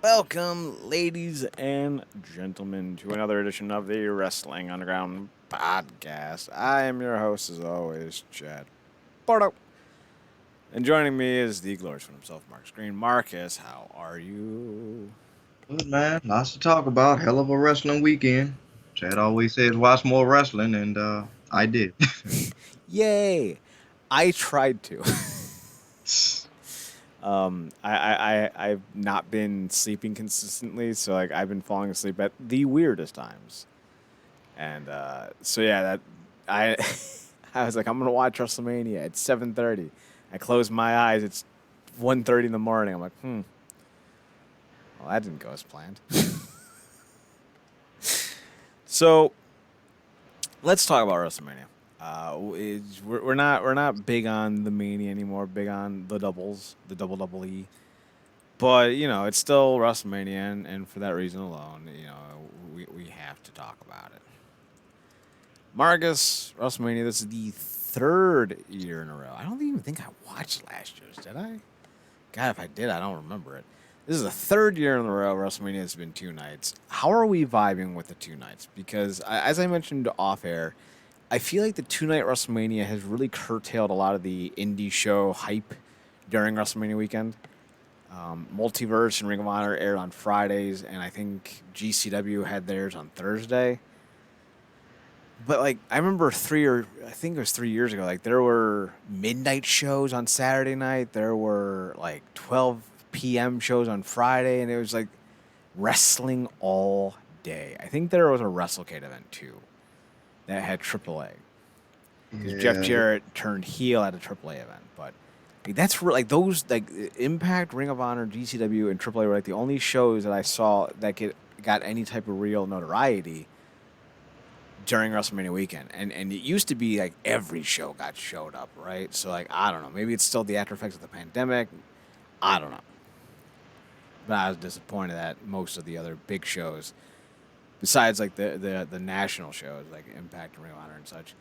Welcome, ladies and gentlemen, to another edition of the Wrestling Underground podcast. I am your host, as always, Chad Bardo. And joining me is the glorious one himself, Marcus Green. Marcus, how are you? Good man, lots to talk about. Hell of a wrestling weekend. Chad always says watch more wrestling, and I did. Yay! I tried to. I've not been sleeping consistently, so like I've been falling asleep at the weirdest times. And so yeah, that I I was like, I'm gonna watch WrestleMania at 7:30. I closed my eyes. It's 1:30 in the morning. I'm like, well, that didn't go as planned. So let's talk about WrestleMania. We're not big on the Mania anymore. Big on the doubles, the double E. But it's still WrestleMania, and for that reason alone, we have to talk about it. Marcus, WrestleMania, this is the third year in a row. I don't even think I watched last year's, did I? God, if I did, I don't remember it. This is the third year in a row WrestleMania has been two nights. How are we vibing with the two nights? Because, as I mentioned off air, I feel like the two night WrestleMania has really curtailed a lot of the indie show hype during WrestleMania weekend. Multiverse and Ring of Honor aired on Fridays, and I think GCW had theirs on Thursday. But like I remember I think it was 3 years ago. Like there were midnight shows on Saturday night. There were like 12 p.m. shows on Friday, and it was like wrestling all day. I think there was a WrestleCade event too that had AAA because Jeff Yeah, Jarrett turned heel at a AAA event. But like, that's like those like Impact, Ring of Honor, GCW, and AAA were like the only shows that I saw that got any type of real notoriety during WrestleMania weekend, and it used to be like every show showed up, right? So like I don't know, maybe it's still the after effects of the pandemic. I don't know, but I was disappointed that most of the other big shows, besides like the national shows like Impact and Ring of Honor and such,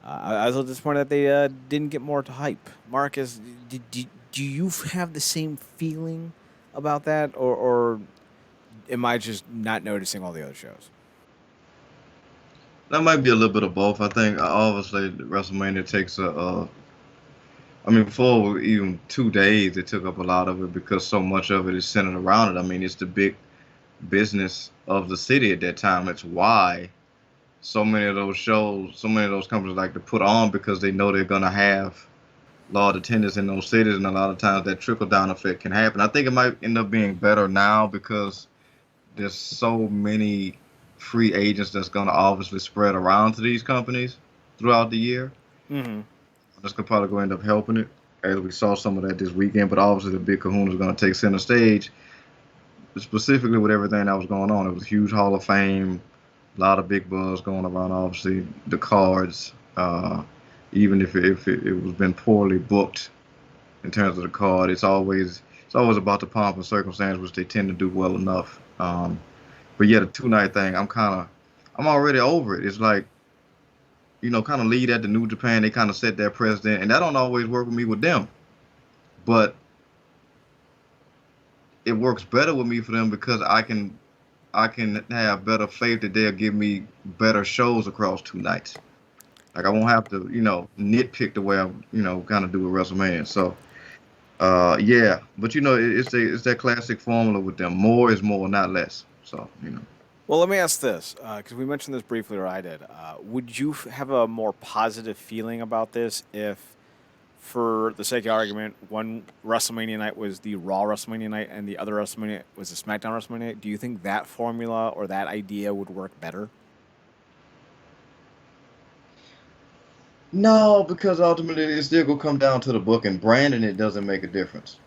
I was a little disappointed that they didn't get more to hype. Marcus, do you have the same feeling about that, or am I just not noticing all the other shows? that might be a little bit of both. I think obviously WrestleMania takes I mean, for even 2 days, it took up a lot of it because so much of it is centered around it. I mean, it's the big business of the city at that time. It's why so many of those shows, so many of those companies like to put on because they know they're gonna have a lot of attendance in those cities, and a lot of times that trickle down effect can happen. I think it might end up being better now because there's so many free agents that's going to obviously spread around to these companies throughout the year. Mm-hmm. That's going to probably go end up helping it. As we saw some of that this weekend, but obviously the big kahuna is going to take center stage, specifically with everything that was going on. It was a huge Hall of Fame, a lot of big buzz going around. Obviously, the cards, even if it was been poorly booked in terms of the card, it's always about the pomp and circumstance, which they tend to do well enough. But yeah, the 2 night thing, I'm already over it. It's like, kind of lead at the New Japan, they kind of set their precedent, and that don't always work with me with them. But it works better with me for them because I can have better faith that they'll give me better shows across 2 nights. Like I won't have to, nitpick the way I, kind of do with WrestleMania. So, yeah, but it's that classic formula with them. More is more, not less. So. Well, let me ask this, because we mentioned this briefly, or I did. Would you have a more positive feeling about this if, for the sake of argument, one WrestleMania night was the Raw WrestleMania night and the other WrestleMania was the SmackDown WrestleMania night? Do you think that formula or that idea would work better? No, because ultimately it's still gonna come down to the book and branding. It doesn't make a difference.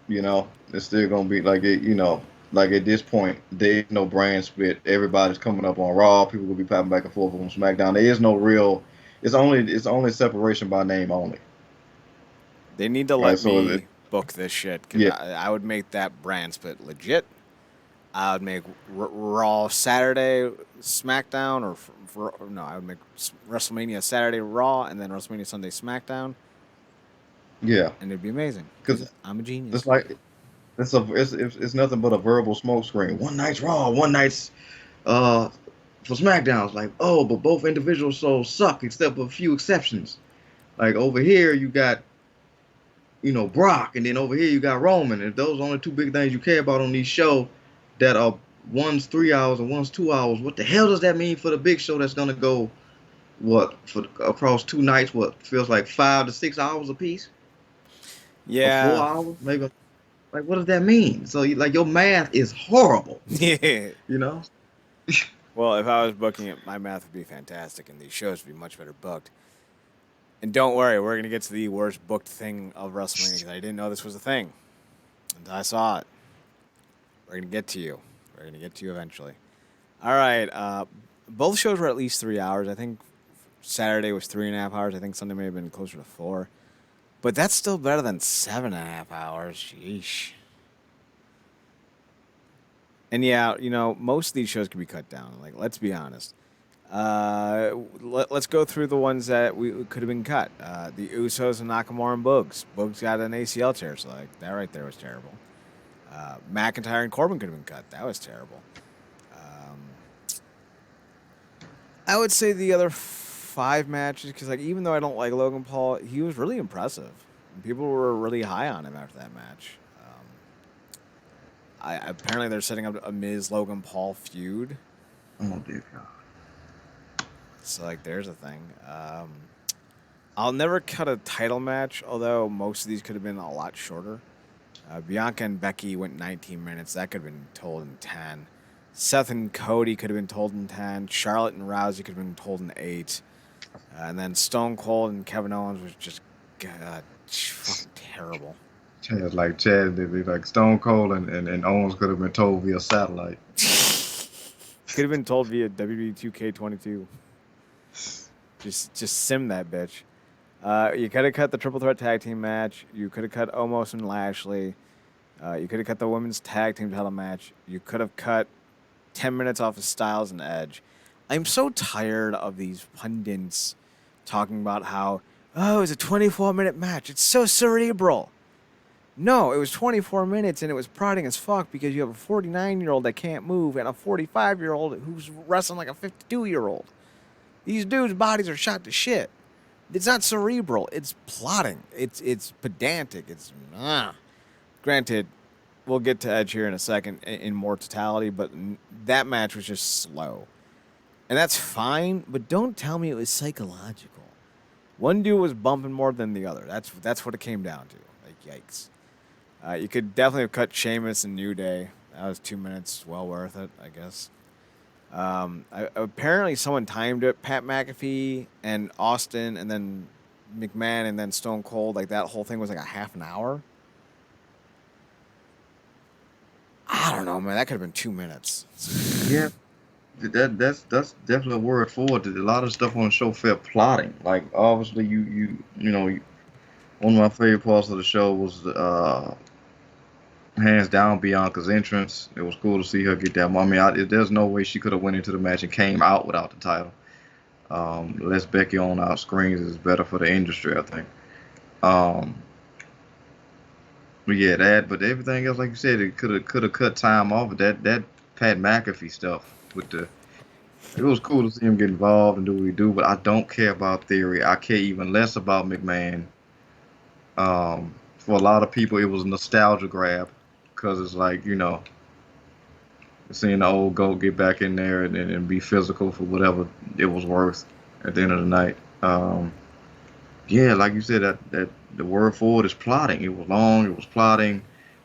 It's still gonna be like it. Like at this point, there's no brand split. Everybody's coming up on Raw. People will be popping back and forth on SmackDown. There is no real. It's only separation by name only. They need to Right. let So me book this shit, because yeah, I would make that brand split legit. I would make Raw Saturday SmackDown, or no, I would make WrestleMania Saturday Raw and then WrestleMania Sunday SmackDown, yeah. and it'd be amazing because Because I'm a it's genius. like It's nothing but a verbal smoke screen. One night's Raw, one night's uh for SmackDown. It's like, oh, but both individual shows suck except for a few exceptions. Like over here you got, Brock, and then over here you got Roman. If those are only two big things you care about on these shows that are one's 3 hours and one's 2 hours, what the hell does that mean for the big show that's gonna go what for across 2 nights? What feels like 5 to 6 hours a piece, or four Yeah. hours maybe? Like, what does that mean? So, like, your math is horrible. Yeah. You know? Well, if I was booking it, my math would be fantastic, and these shows would be much better booked. And don't worry, we're gonna get to the worst booked thing of WrestleMania because I didn't know this was a thing until I saw it. We're gonna get to you. We're gonna get to you eventually. All right. Both shows were at least 3 hours. I think Saturday was 3.5 hours. I think Sunday may have been closer to 4. But that's still better than 7.5 hours. Sheesh. And yeah, most of these shows can be cut down. Like, let's be honest. Let's go through the ones that we could have been cut. The Usos and Nakamura and Boogs. Boogs got an ACL tear, so like that right there was terrible. McIntyre and Corbin could have been cut. That was terrible. I would say the other 5 matches, because like even though I don't like Logan Paul, he was really impressive. People were really high on him after that match. Apparently they're setting up a Miz Logan Paul feud. Oh, dear God. So like there's a thing. I'll never cut a title match, although most of these could have been a lot shorter. Bianca and Becky went 19 minutes. That could have been told in 10. Seth and Cody could have been told in 10. Charlotte and Rousey could have been told in 8. And then Stone Cold and Kevin Owens was just fucking terrible. Chad, like Stone Cold and Owens could have been told via satellite. Could have been told via WWE 2K22. Just sim that bitch. You could have cut the triple threat tag team match. You could have cut Omos and Lashley. You could have cut the women's tag team title match. You could have cut 10 minutes off of Styles and Edge. I'm so tired of these pundits talking about how, oh, it was a 24-minute match. It's so cerebral. No, it was 24 minutes, and it was prodding as fuck because you have a 49-year-old that can't move and a 45-year-old who's wrestling like a 52-year-old. These dudes' bodies are shot to shit. It's not cerebral. It's plotting. It's pedantic. Granted, we'll get to Edge here in a second in more totality, but that match was just slow. And that's fine, but don't tell me it was psychological. One dude was bumping more than the other. That's what it came down to. Like, yikes. You could definitely have cut Sheamus and New Day. That was 2 minutes. Well worth it, I guess. Apparently someone timed it. Pat McAfee and Austin and then McMahon and then Stone Cold. Like, that whole thing was like a half an hour. I don't know, man. That could have been 2 minutes. Yeah. That's definitely a word for it. A lot of stuff on the show felt plotting. Like, obviously one of my favorite parts of the show was hands down Bianca's entrance. It was cool to see her get that. I mean, there's no way she could have went into the match and came out without the title. Less Becky on our screens is better for the industry, I think. But yeah, but everything else, like you said, it could have cut time off of that Pat McAfee stuff it was cool to see him get involved and do what he do, but I don't care about Theory. I care even less about McMahon. For a lot of people, it was a nostalgia grab because it's like, seeing the old GOAT get back in there and be physical for whatever it was worth at the end of the night. Yeah, like you said, that the word for it is plotting. It was long, it was plotting,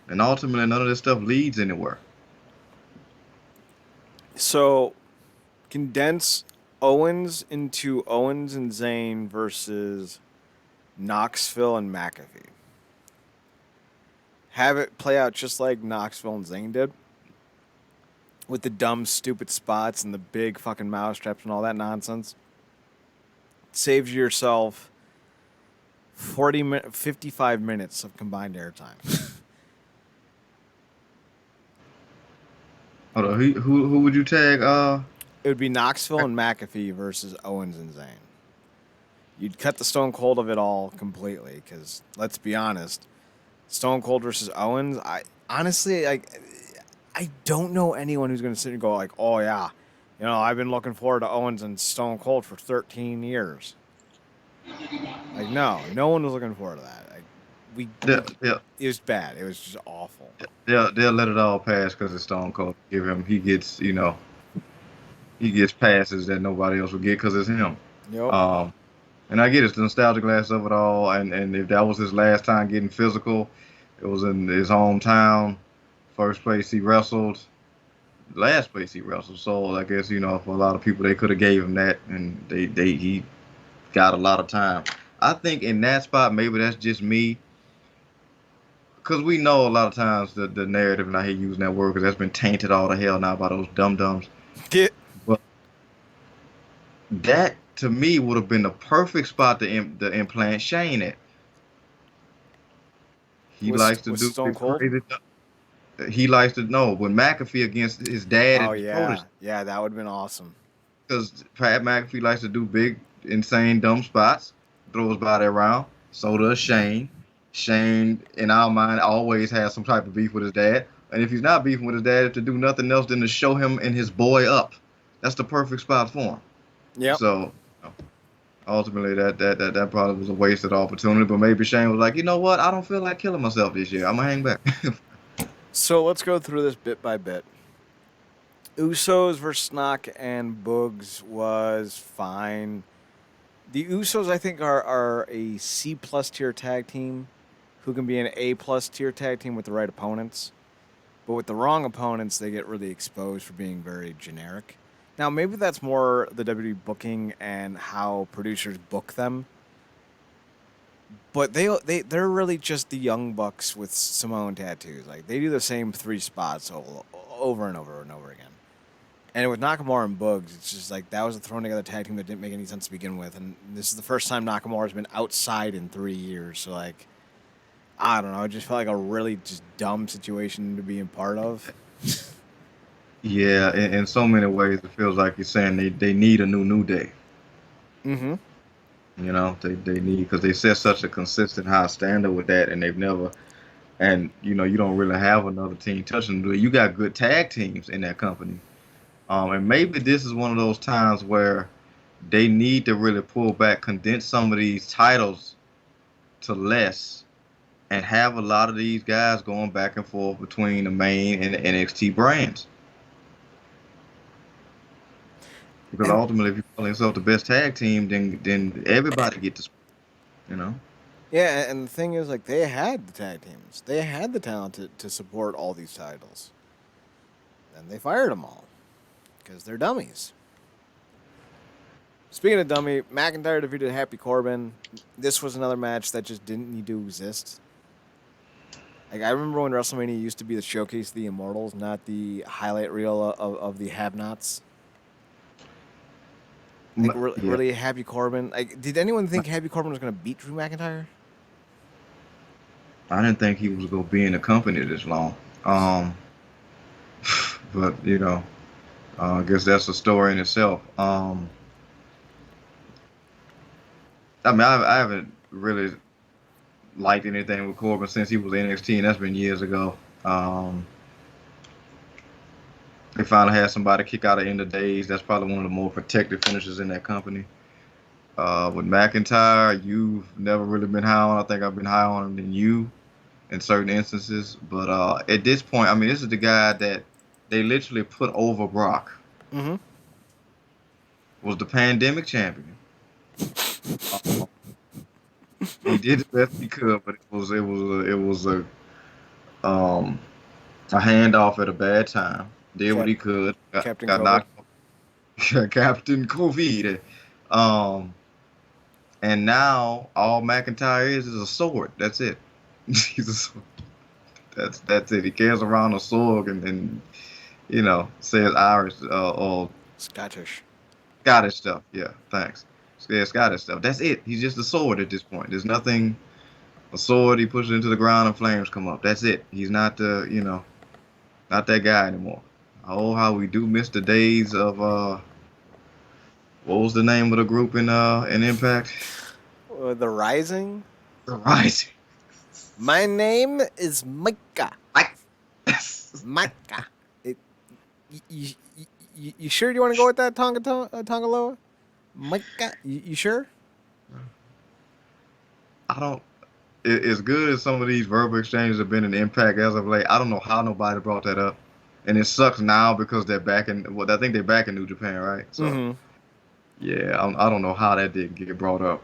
and ultimately none of this stuff leads anywhere. So, condense Owens into Owens and Zayn versus Knoxville and McAfee. Have it play out just like Knoxville and Zayn did. With the dumb, stupid spots and the big fucking mousetraps and all that nonsense. Saves yourself 55 minutes of combined airtime. Hold on, who would you tag? It would be Knoxville and McAfee versus Owens and Zayn. You'd cut the Stone Cold of it all completely, because let's be honest, Stone Cold versus Owens, honestly, like, I don't know anyone who's going to sit and go like, "Oh yeah, I've been looking forward to Owens and Stone Cold for 13 years." Like, no one was looking forward to that. Like, Yeah, yeah, it was bad. It was just awful. yeah. They'll let it all pass because it's Stone Cold. He gets passes that nobody else will get because it's him. Yep. Um, and I get it's the nostalgic glass of it all. And if that was his last time getting physical, it was in his hometown. First place he wrestled, last place he wrestled. So I guess for a lot of people they could have gave him that, and he got a lot of time. I think in that spot maybe that's just me, because we know a lot of times the narrative, and I hate using that word because that's been tainted all to hell now by those dum dums. Get But that to me would have been the perfect spot to implant Shane at. He likes to was do Stone the Cold. crazy. He likes to know when McAfee against his dad Oh and his protege, yeah, that would have been awesome. because Pat McAfee likes to do big, insane, dumb spots, throws body around. So does Shane. Shane, in our mind, always has some type of beef with his dad. And if he's not beefing with his dad, to do nothing else than to show him and his boy up. That's the perfect spot for him. Yep. So ultimately, that probably was a wasted opportunity. But maybe Shane was like, you know what? I don't feel like killing myself this year. I'm gonna hang back. So let's go through this bit by bit. Usos versus Snock and Boogs was fine. The Usos, I think, are a C plus tier tag team who can be an A plus tier tag team with the right opponents. But with the wrong opponents, they get really exposed for being very generic. Now, maybe that's more the WWE booking and how producers book them. But they're really just the Young Bucks with Samoan tattoos. Like, they do the same 3 spots over and over and over again. And with Nakamura and Boogs, it's just like that was a thrown together tag team that didn't make any sense to begin with. And this is the first time Nakamura's been outside in 3 years. So, like, I don't know. It just felt like a really just dumb situation to be a part of. Yeah, in so many ways, it feels like you're saying they need a new day. Mm-hmm. They need, because they set such a consistent high standard with that, and they've never, and you don't really have another team touching them. You got good tag teams in that company, and maybe this is one of those times where they need to really pull back, condense some of these titles to less, and have a lot of these guys going back and forth between the main and the NXT brands. Because And ultimately, if you call yourself the best tag team, then everybody gets to, you know. yeah, and the thing is, like, they had the tag teams. They had the talent to support all these titles. And they fired them all because they're dummies. Speaking of dummy, McIntyre defeated Happy Corbin. This was another match that just didn't need to exist. Like, I remember when WrestleMania used to be the showcase of the Immortals, not the highlight reel of the have-nots. Like, Yeah, really, Happy Corbin. Like, did anyone think Happy Corbin was going to beat Drew McIntyre? I didn't think he was gonna be in the company this long. But I guess that's a story in itself. I mean, I haven't really liked anything with Corbin since he was in NXT, and that's been years ago. They finally had somebody kick out of End of Days. That's probably one of the more protected finishers in that company. With McIntyre, you've never really been high on. I think I've been higher on him than you in certain instances. But at this point, I mean, this is the guy that they literally put over Brock. Mm-hmm. Was the pandemic champion. He did the best he could, but a handoff at a bad time. Did what he could. Captain Got COVID. knocked. Captain COVID. Um, and now all McIntyre is a sword. That's it. He's a sword. That's it. He carries around a sword and says Irish or Scottish. Scottish stuff. Yeah, thanks. Yeah, Scottish stuff. That's it. He's just a sword at this point. There's nothing. A sword. He pushes it into the ground and flames come up. That's it. He's not not that guy anymore. Oh, how we do miss the days of what was the name of the group in Impact? The Rising. The Rising. My name is Micah. Mike. Micah. You sure you want to go with that Tongaloa? Micah, you sure? I don't. As good as some of these verbal exchanges have been in Impact as of late, I don't know how nobody brought that up, and it sucks now because they're back in. Well, I think they're back in New Japan, right? So Mm-hmm. yeah, I don't know how that didn't get brought up,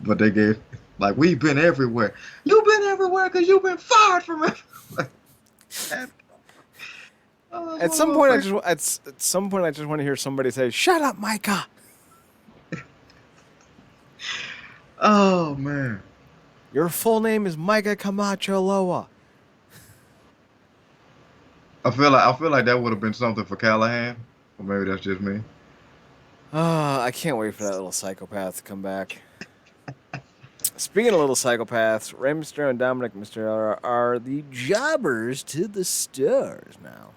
but they gave like we've been everywhere. You've been everywhere because you've been fired from everywhere. Oh, At one of some my point, favorite. at some point, I just want to hear somebody say, "Shut up, Micah." Oh man, Your full name is Micah Camacho Loa. I feel like that would have been something for Callahan, or maybe that's just me. I can't wait for that little psychopath to come back. Speaking of little psychopaths, Rey Mysterio and Dominic Mysterio are the jobbers to the stars now.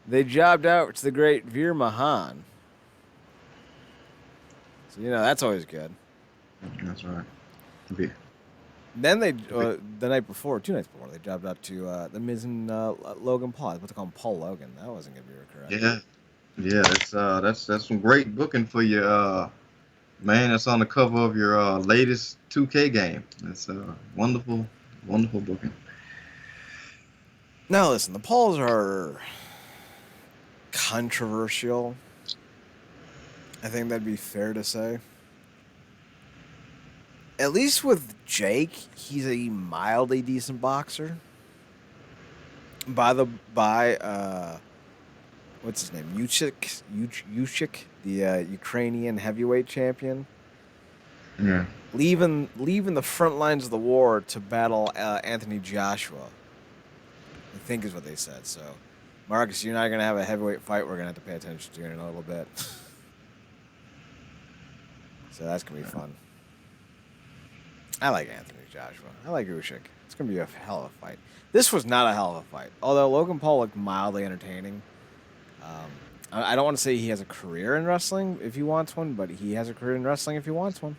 They jobbed out to the great Veer Mahan. So, that's always good. That's right. Yeah. Then the night before, 2 nights before, they jobbed out to The Miz and Logan Paul. I was about to call him Paul Logan. That wasn't going to be correct. Yeah, yeah, that's some great booking for your man. That's on the cover of your latest 2K game. That's wonderful, wonderful booking. Now, listen, the Pauls are controversial. I think that'd be fair to say. At least with Jake, he's a mildly decent boxer. What's his name? Usyk, the Ukrainian heavyweight champion. Yeah, Leaving the front lines of the war to battle Anthony Joshua. I think is what they said. So, Marcus, you're not gonna have a heavyweight fight. We're gonna have to pay attention to in a little bit. So that's gonna be fun. I like Anthony Joshua. I like Usyk. It's gonna be a hell of a fight. This was not a hell of a fight. Although Logan Paul looked mildly entertaining. I don't want to say he has a career in wrestling if he wants one, but he has a career in wrestling if he wants one.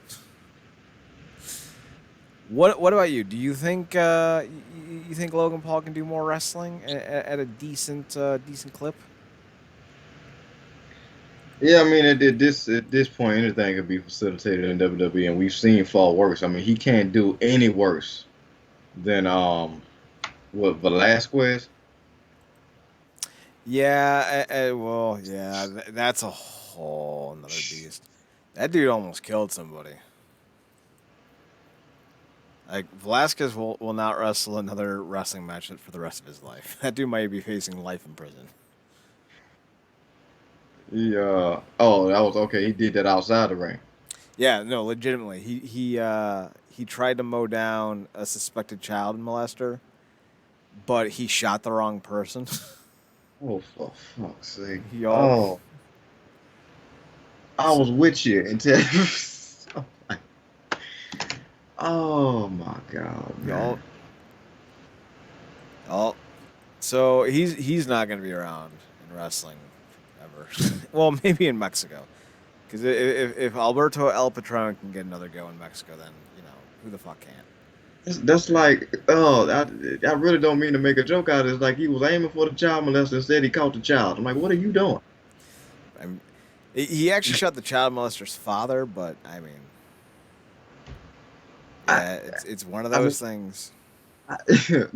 What about you? Do you think you think Logan Paul can do more wrestling at a decent clip? yeah. I mean, at this point, anything could be facilitated in WWE, and we've seen far worse. I mean, he can't do any worse than what Velasquez. Yeah. Well, yeah. That's a whole another beast. That dude almost killed somebody. Like Velasquez will not wrestle another wrestling match for the rest of his life. That dude might be facing life in prison. Yeah. Oh, that was okay. He did that outside the ring. Yeah, no, legitimately. He tried to mow down a suspected child molester, but he shot the wrong person. Oh, for fuck's sake. Y'all. Oh, I was with you until. Oh my God, Y'all. man. Oh. So he's not gonna be around in wrestling ever. Well, maybe in Mexico. Because if Alberto El Patron can get another go in Mexico, then, who the fuck can't? That's like, oh, I really don't mean to make a joke out of it. It's like he was aiming for the child molester and said he caught the child. I'm like, what are you doing? I mean, he actually shot the child molester's father, but, I mean, yeah, it's one of those things. Because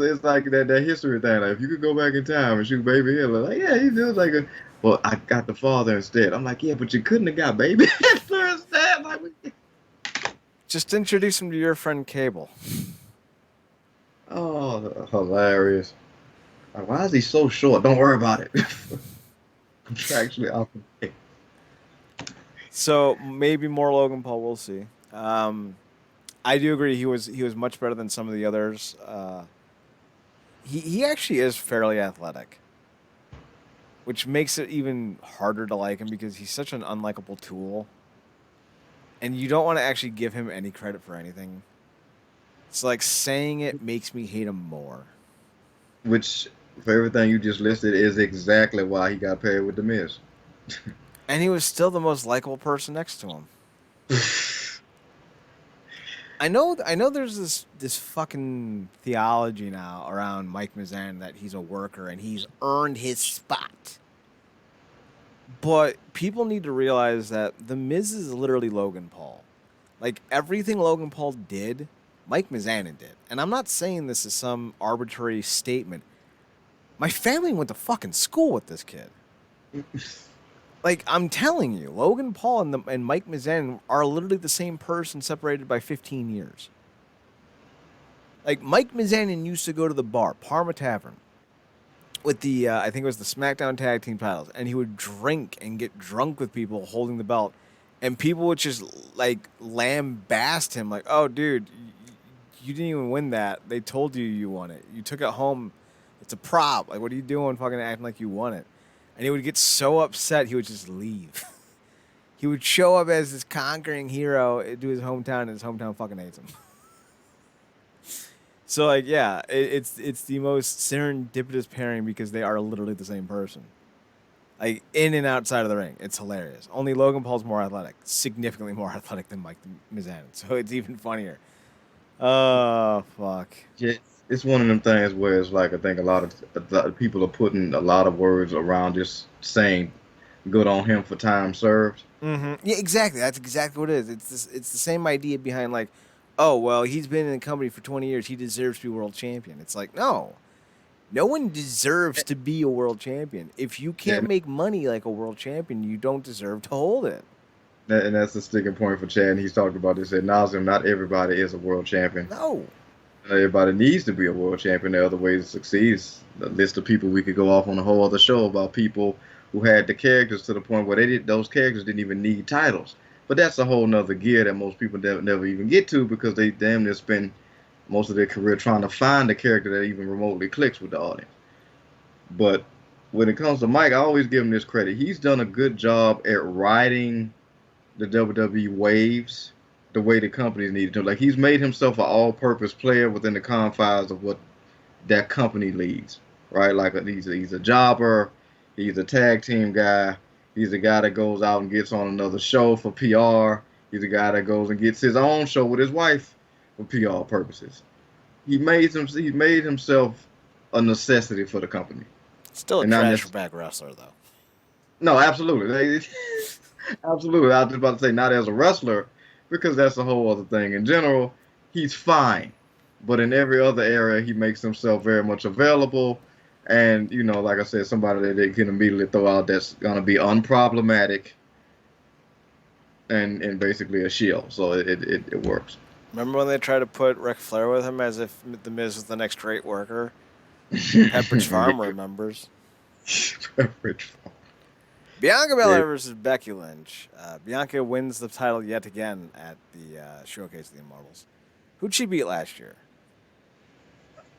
it's like that history thing. Like, if you could go back in time and shoot Baby Hitler, like, yeah, he feels like well, I got the father instead. I'm like, yeah, but you couldn't have got Baby Hitler instead. Like, Just introduce him to your friend Cable. oh, hilarious. Like, why is he so short? Don't worry about it. Contractually obligated. So maybe more Logan Paul. We'll see. I do agree he was much better than some of the others. He actually is fairly athletic, which makes it even harder to like him because he's such an unlikable tool. And you don't want to actually give him any credit for anything. It's like saying it makes me hate him more. Which, for everything you just listed, is exactly why he got paired with The Miz. And he was still the most likable person next to him. I know there's this fucking theology now around Mike Mizan that he's a worker and he's earned his spot. But people need to realize that The Miz is literally Logan Paul. Like everything Logan Paul did, Mike Mizanin did. And I'm not saying this is some arbitrary statement. My family went to fucking school with this kid. Like I'm telling you, Logan Paul and Mike Mizanin are literally the same person separated by 15 years. Like Mike Mizanin used to go to the bar, Parma Tavern, with the I think it was the SmackDown Tag Team titles, and he would drink and get drunk with people holding the belt, and people would just like lambast him, like, "Oh, dude, you didn't even win that. They told you won it. You took it home. It's a prop. Like, what are you doing? Fucking acting like you won it." And he would get so upset, he would just leave. He would show up as this conquering hero to his hometown, and his hometown fucking hates him. So, like, yeah, it's the most serendipitous pairing because they are literally the same person. Like, in and outside of the ring. It's hilarious. Only Logan Paul's more athletic. Significantly more athletic than Mike Mizanin. So it's even funnier. Oh, fuck. Yeah, it's one of them things where it's like I think a lot of people are putting a lot of words around just saying good on him for time served. Mm-hmm. Yeah, exactly. That's exactly what it is. It's the same idea behind, like, oh, well, he's been in the company for 20 years. He deserves to be world champion. It's like, no. No one deserves to be a world champion. If you can't Yeah, make money like a world champion, you don't deserve to hold it. and that's the sticking point for Chad. And he's talked about this ad nauseum. Not everybody is a world champion. No. Not everybody needs to be a world champion. There are other ways to succeed. The list of people we could go off on a whole other show about people who had the characters to the point where those characters didn't even need titles. But that's a whole nother gear that most people never even get to because they damn near spend most of their career trying to find a character that even remotely clicks with the audience. But when it comes to Mike, I always give him this credit. He's done a good job at riding the WWE waves the way the companies needed to. Like he's made himself an all-purpose player within the confines of what that company leads, right? Like he's a jobber, he's a tag team guy, he's a guy that goes out and gets on another show for PR. He's a guy that goes and gets his own show with his wife for PR purposes. He made himself a necessity for the company. Still a And not trash necess- bag wrestler, though. No, absolutely. Absolutely. I was just about to say not as a wrestler, because that's a whole other thing. In general, he's fine. But in every other area, he makes himself very much available. And, like I said, somebody that they can immediately throw out that's going to be unproblematic and basically a shield. So it works. Remember when they tried to put Ric Flair with him as if The Miz was the next great worker? Pepperidge Farm remembers. Pepperidge Farm. Bianca Belair versus Becky Lynch. Bianca wins the title yet again at the Showcase of the Immortals. Who'd she beat last year?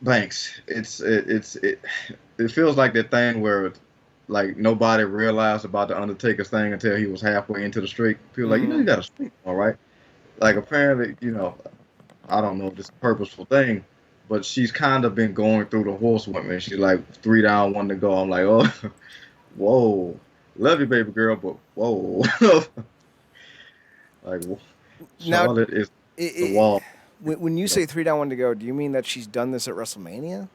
Banks. It feels like that thing where like nobody realized about the Undertaker's thing until he was halfway into the streak. People like, you got a streak, all right? Like apparently, I don't know if it's a purposeful thing, but she's kind of been going through the horsewomen. She's like 3 down, 1 to go. I'm like, oh, whoa, love you, baby girl, but whoa, like Charlotte is the wall. When you say 3 down, 1 to go, do you mean that she's done this at WrestleMania,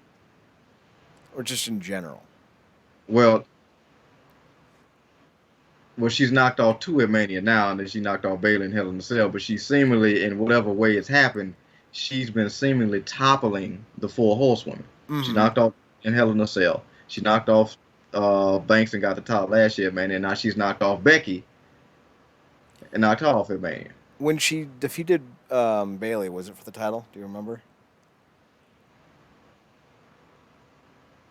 or just in general? Well, she's knocked off 2 at Mania now, and then she knocked off Bayley in Hell in a Cell. But she's seemingly, in whatever way it's happened, she's been seemingly toppling the 4 horsewomen. Mm-hmm. She knocked off in Hell in a Cell. She knocked off Banks and got the top last year at Mania. And now she's knocked off Becky and knocked her off at Mania. When she defeated Bayley, was it for the title? Do you remember?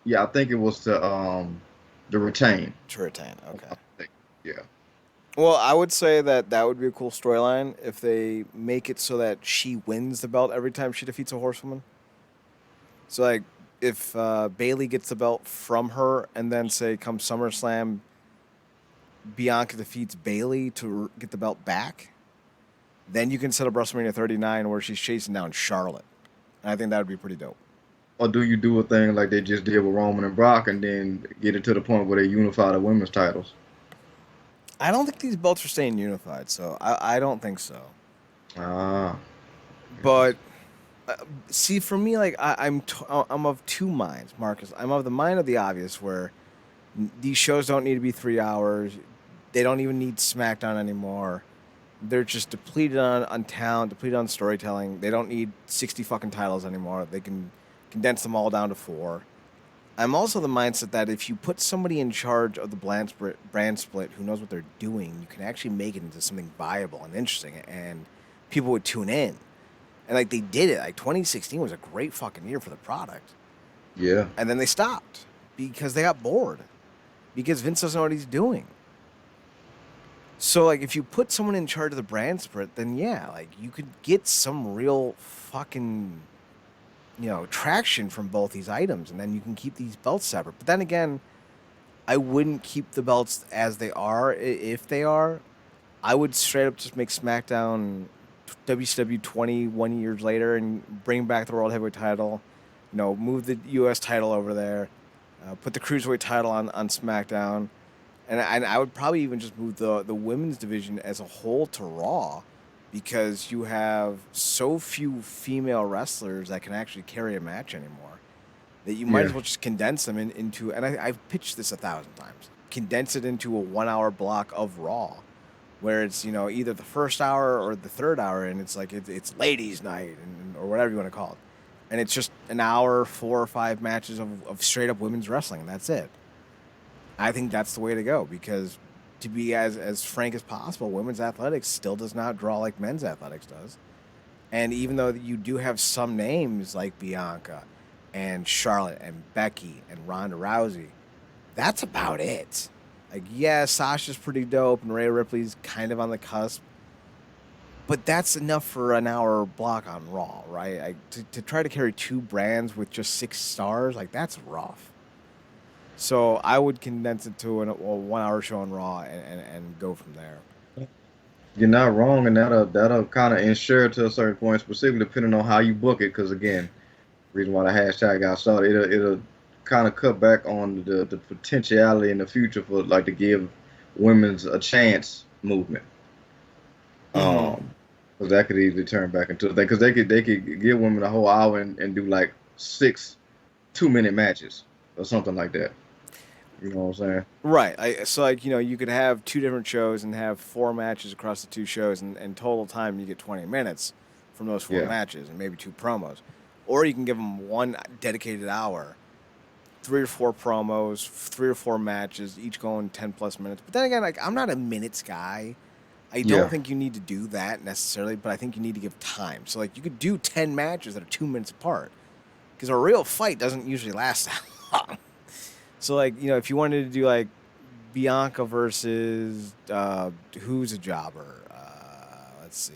Yeah, I think it was to retain. To retain, okay. Yeah. Well, I would say that would be a cool storyline if they make it so that she wins the belt every time she defeats a horsewoman. So, like, if Bayley gets the belt from her and then, say, come SummerSlam, Bianca defeats Bayley to get the belt back, then you can set up WrestleMania 39 where she's chasing down Charlotte. And I think that would be pretty dope. Or do you do a thing like they just did with Roman and Brock and then get it to the point where they unify the women's titles? I don't think these belts are staying unified, so I don't think so. But see, for me, like I'm of two minds, Marcus. I'm of the mind of the obvious, where these shows don't need to be 3 hours. They don't even need SmackDown anymore. They're just depleted on talent, depleted on storytelling. They don't need 60 fucking titles anymore. They can condense them all down to 4. I'm also the mindset that if you put somebody in charge of the brand split who knows what they're doing, you can actually make it into something viable and interesting, and people would tune in. And like they did it. Like 2016 was a great fucking year for the product. Yeah. And then they stopped because they got bored. Because Vince doesn't know what he's doing. So like if you put someone in charge of the brand split, then yeah, like you could get some real fucking traction from both these items, and then you can keep these belts separate. But then again, I wouldn't keep the belts as they are. If they are, I would straight up just make SmackDown WCW 21 years later and bring back the World Heavyweight title. Move the U.S. title over there. Put the Cruiserweight title on SmackDown. And I would probably even just move the women's division as a whole to Raw, because you have so few female wrestlers that can actually carry a match anymore that you might as well just condense them into, and I've pitched this 1,000 times, condense it into a 1 hour block of Raw, where it's, either the first hour or the third hour, and it's like, it's ladies night or whatever you want to call it. And it's just an hour, 4 or 5 matches of straight up women's wrestling, and that's it. I think that's the way to go, because to be as frank as possible, women's athletics still does not draw like men's athletics does. And even though you do have some names like Bianca and Charlotte and Becky and Ronda Rousey, that's about it. Like, yeah, Sasha's pretty dope and Rhea Ripley's kind of on the cusp, but that's enough for an hour block on Raw, right? To try to carry 2 brands with just 6 stars, like, that's rough. So I would condense it to a 1 hour show on Raw and go from there. You're not wrong, and that'll kind of ensure to a certain point, specifically depending on how you book it. Because again, reason why the hashtag got started, it'll kind of cut back on the potentiality in the future for like to give women's a chance movement. Because that could easily turn back into a thing. Because they could give women a whole hour and do like 6 2-minute matches or something like that. You know what I'm saying? Right. So like, you could have 2 different shows and have 4 matches across the 2 shows, and total time you get 20 minutes from those 4 matches and maybe 2 promos. Or you can give them 1 dedicated hour, 3 or 4 promos, 3 or 4 matches, each going 10 plus minutes. But then again, like, I'm not a minutes guy. I don't think you need to do that necessarily, but I think you need to give time. So like, you could do 10 matches that are 2 minutes apart, because a real fight doesn't usually last that long. So, like, if you wanted to do, like, Bianca versus who's a jobber? Let's see.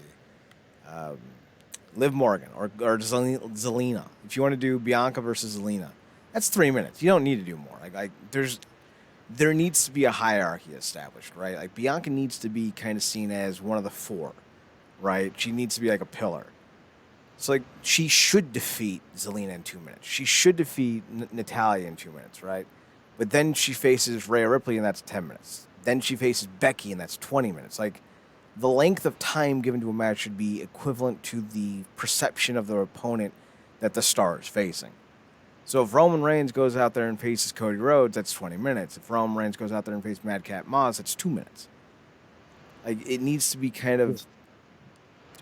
Liv Morgan or Zelina. If you want to do Bianca versus Zelina, that's 3 minutes. You don't need to do more. Like there needs to be a hierarchy established, right? Like, Bianca needs to be kind of seen as one of the 4, right? She needs to be like a pillar. So, like, she should defeat Zelina in 2 minutes. She should defeat Natalya in 2 minutes, right? But then she faces Rhea Ripley, and that's 10 minutes. Then she faces Becky, and that's 20 minutes. Like, the length of time given to a match should be equivalent to the perception of the opponent that the star is facing. So if Roman Reigns goes out there and faces Cody Rhodes, that's 20 minutes. If Roman Reigns goes out there and faces Madcap Moss, that's 2 minutes. Like, it needs to be kind of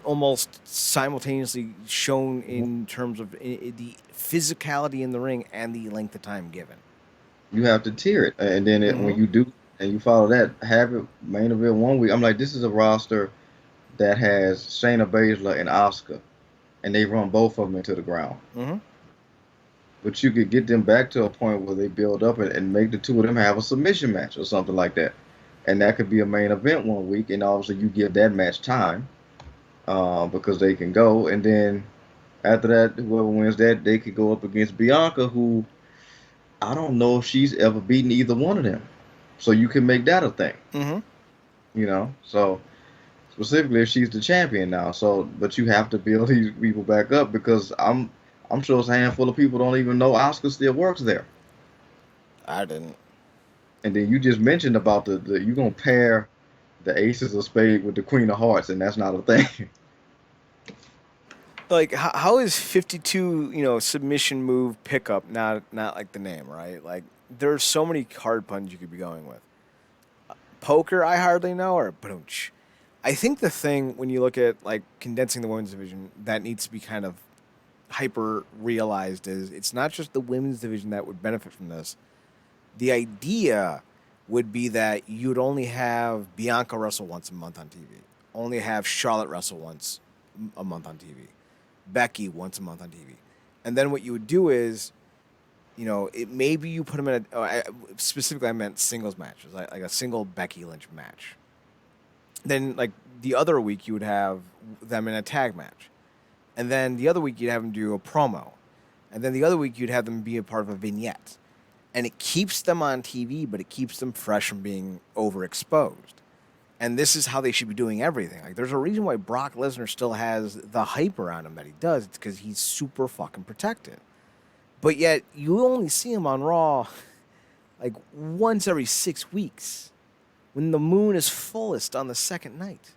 almost simultaneously shown in terms of the physicality in the ring and the length of time given. You have to tier it, and then when you do and you follow that, have it main event 1 week. I'm like, this is a roster that has Shayna Baszler and Asuka, and they run both of them into the ground. But you could get them back to a point where they build up and make the 2 of them have a submission match or something like that, and that could be a main event 1 week, and obviously you give that match time because they can go, and then after that, whoever wins that, they could go up against Bianca, who I don't know if she's ever beaten either one of them. So you can make that a thing. So specifically if she's the champion now. So, but you have to build these people back up, because I'm sure it's a handful of people don't even know Asuka still works there. I didn't. And then you just mentioned about the you're going to pair the Aces of Spades with the Queen of Hearts, and that's not a thing. Like how is 52, submission move pickup not like the name, right? Like there's so many card puns you could be going with. Poker, I hardly know, or boonch. I think the thing when you look at like condensing the women's division that needs to be kind of hyper realized is it's not just the women's division that would benefit from this. The idea would be that you'd only have Bianca wrestle once a month on TV, only have Charlotte wrestle once a month on TV, Becky once a month on TV, and then what you would do is, maybe you put them in specifically I meant singles matches, like a single Becky Lynch match. Then like the other week you would have them in a tag match, and then the other week you'd have them do a promo, and then the other week you'd have them be a part of a vignette, and it keeps them on TV, but it keeps them fresh from being overexposed. And this is how they should be doing everything. Like, there's a reason why Brock Lesnar still has the hype around him that he does. It's because he's super fucking protected. But yet, you only see him on Raw like once every 6 weeks when the moon is fullest on the second night.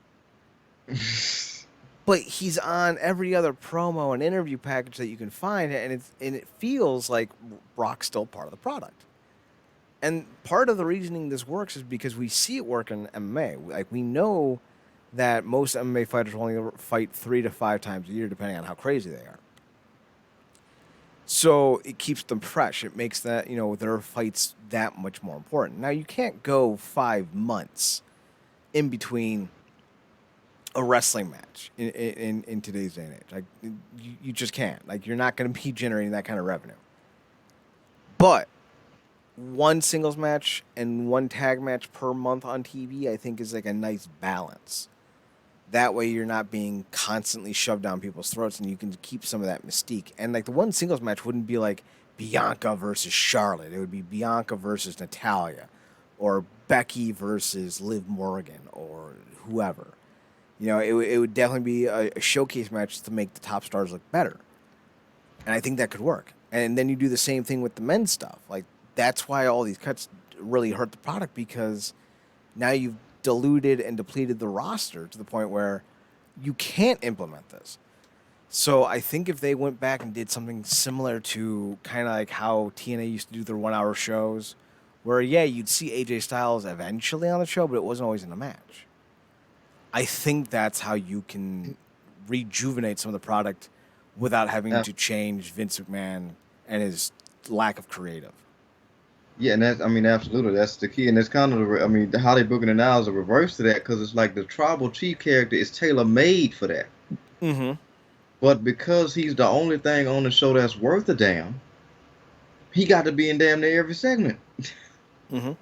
But he's on every other promo and interview package that you can find, and it feels like Brock's still part of the product. And part of the reasoning this works is because we see it work in MMA. Like, we know that most MMA fighters will only fight 3 to 5 times a year, depending on how crazy they are. So it keeps them fresh. It makes that, their fights that much more important. Now, you can't go 5 months in between a wrestling match in today's day and age. Like, you just can't. Like, you're not going to be generating that kind of revenue. But one singles match and one tag match per month on TV, I think, is like a nice balance. That way you're not being constantly shoved down people's throats, and you can keep some of that mystique. And like the one singles match wouldn't be like Bianca versus Charlotte. It would be Bianca versus Natalia, or Becky versus Liv Morgan, or whoever. It would definitely be a showcase match to make the top stars look better. And I think that could work. And then you do the same thing with the men's stuff. Like, that's why all these cuts really hurt the product, because now you've diluted and depleted the roster to the point where you can't implement this. So I think if they went back and did something similar to kind of like how TNA used to do their 1-hour shows, where, yeah, you'd see AJ Styles eventually on the show, but it wasn't always in a match. I think that's how you can rejuvenate some of the product without having to change Vince McMahon and his lack of creative. Yeah, and absolutely, that's the key, and it's kind of how they booking it now is a reverse to that, because it's like the tribal chief character is tailor made for that. Mm-hmm. But because he's the only thing on the show that's worth a damn, he got to be in damn near every segment. Mm-hmm.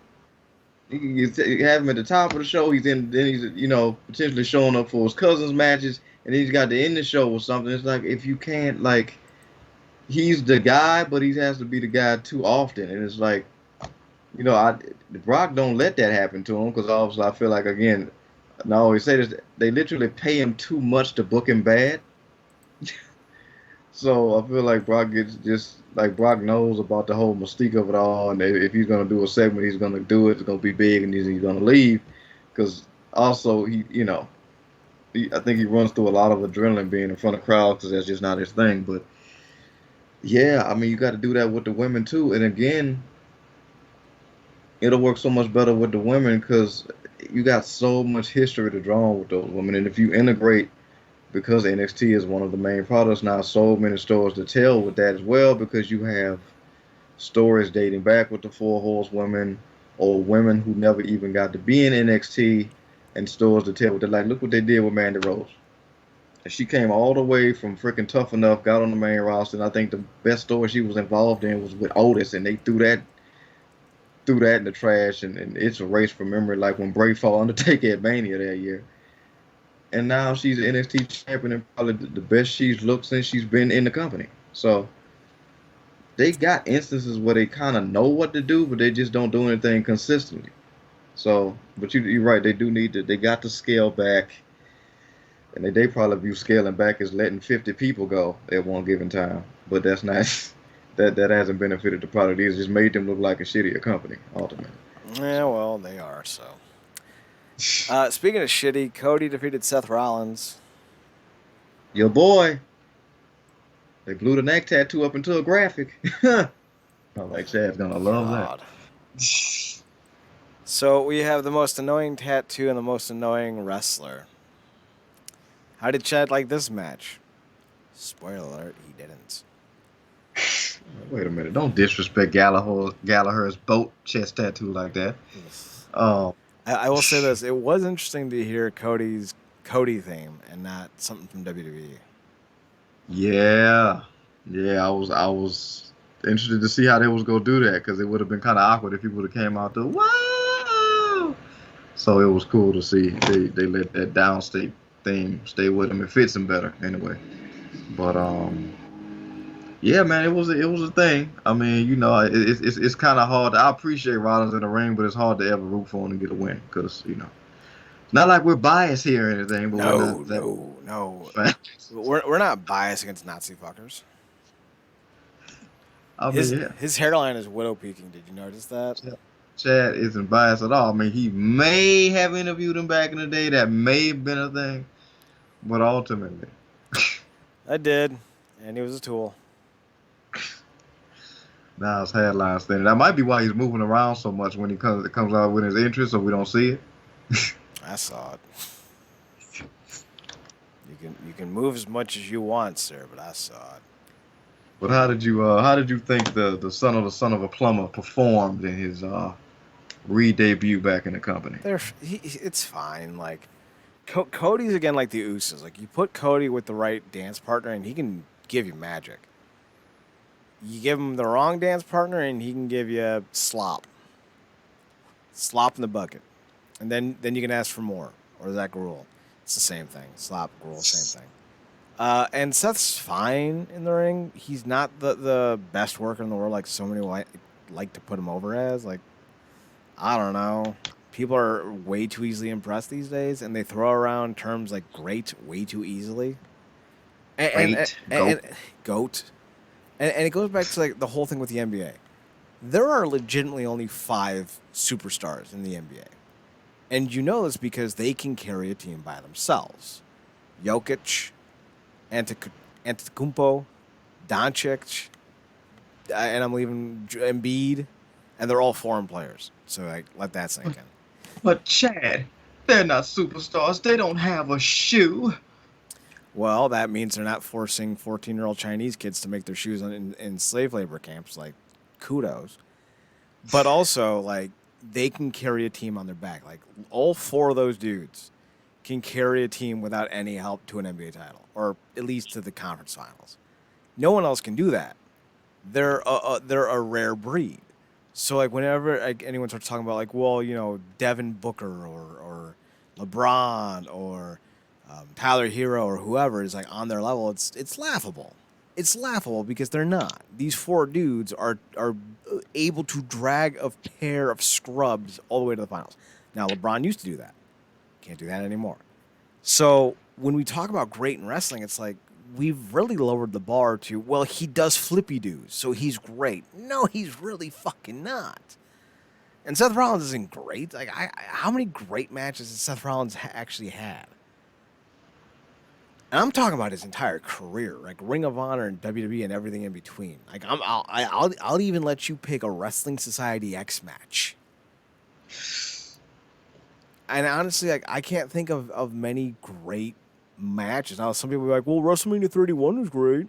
You have him at the top of the show. He's potentially showing up for his cousin's matches, and he's got to end the show with something. It's like, if you can't, like, he's the guy, but he has to be the guy too often, and it's like, Brock don't let that happen to him, because obviously I feel like, again, and I always say this, they literally pay him too much to book him bad. So I feel like Brock Brock knows about the whole mystique of it all, and if he's gonna do a segment, he's gonna do it. It's gonna be big, and he's gonna leave, because also I think he runs through a lot of adrenaline being in front of crowds, because that's just not his thing. But yeah, you got to do that with the women too, and again, it'll work so much better with the women because you got so much history to draw on with those women, and if you integrate, because NXT is one of the main products now, so many stories to tell with that as well, because you have stories dating back with the Four Horsewomen, or women who never even got to be in NXT, and stories to tell with it. Like, look what they did with Mandy Rose. And she came all the way from freaking Tough Enough, got on the main roster, and I think the best story she was involved in was with Otis, and they threw that in the trash, and it's erased from memory, like when Bray fought Undertaker at Mania that year. And now she's an NXT champion, and probably the best she's looked since she's been in the company. So they got instances where they kind of know what to do, but they just don't do anything consistently. So, but you're right, they do need to. They got to scale back, and they probably view scaling back as letting 50 people go at one given time. But that's not. That hasn't benefited the product. It's just made them look like a shittier company, ultimately. Yeah, well, they are, so. Speaking of shitty, Cody defeated Seth Rollins. Your boy. They blew the neck tattoo up into a graphic. I like Chad's gonna love that. God. So we have the most annoying tattoo and the most annoying wrestler. How did Chad like this match? Spoiler alert, he didn't. Wait a minute! Don't disrespect Gallagher's boat chest tattoo like that. I will say this: it was interesting to hear Cody's Cody theme and not something from WWE. Yeah, I was interested to see how they was gonna do that because it would have been kind of awkward if he would have came out the whoa. So it was cool to see they let that downstate theme stay with him. It fits him better anyway. But yeah, man, it was a thing. I mean, it's kind of hard. I appreciate Rollins in the ring, but it's hard to ever root for him to get a win because it's not like we're biased here or anything. But No. We're not biased against Nazi fuckers. I mean, His hairline is widow peaking. Did you notice that? Chad isn't biased at all. I mean, he may have interviewed him back in the day. That may have been a thing, but ultimately, I did, and he was a tool. now his headline's thin. That might be why he's moving around so much when it comes out with his entrance, so we don't see it. I saw it. You can move as much as you want, sir, but I saw it. But how did you think the son of a plumber performed in his re-debut back in the company? It's fine. Like Cody's again like the Usos. Like you put Cody with the right dance partner, and he can give you magic. You give him the wrong dance partner, and he can give you slop in the bucket, and then you can ask for more. Or is that gruel? It's the same thing. Slop, gruel, same thing. And Seth's fine in the ring. He's not the best worker in the world, like so many like to put him over as. Like, I don't know. People are way too easily impressed these days, and they throw around terms like great way too easily. And goat. And it goes back to like the whole thing with the NBA. There are legitimately only 5 superstars in the NBA. And you know this because they can carry a team by themselves. Jokic, Antetokounmpo, Doncic, and I'm leaving Embiid, and they're all foreign players. So like, let that sink in. But Chad, they're not superstars. They don't have a shoe. Well, that means they're not forcing 14-year-old Chinese kids to make their shoes in slave labor camps. Like, kudos. But also, like, they can carry a team on their back. Like, all 4 of those dudes can carry a team without any help to an NBA title, or at least to the conference finals. No one else can do that. They're a rare breed. So, like, whenever anyone starts talking about, like, well, Devin Booker or LeBron or Tyler Hero or whoever is like on their level, it's laughable. It's laughable because they're not. These 4 dudes are able to drag a pair of scrubs all the way to the finals. Now, LeBron used to do that. Can't do that anymore. So when we talk about great in wrestling, it's like we've really lowered the bar to, well, he does flippy doos, so he's great. No, he's really fucking not. And Seth Rollins isn't great. Like, how many great matches has Seth Rollins actually had? And I'm talking about his entire career, like Ring of Honor and WWE and everything in between. Like I'll even let you pick a Wrestling Society X match. And honestly, like I can't think of many great matches. Now some people will be like, well, WrestleMania 31 was great.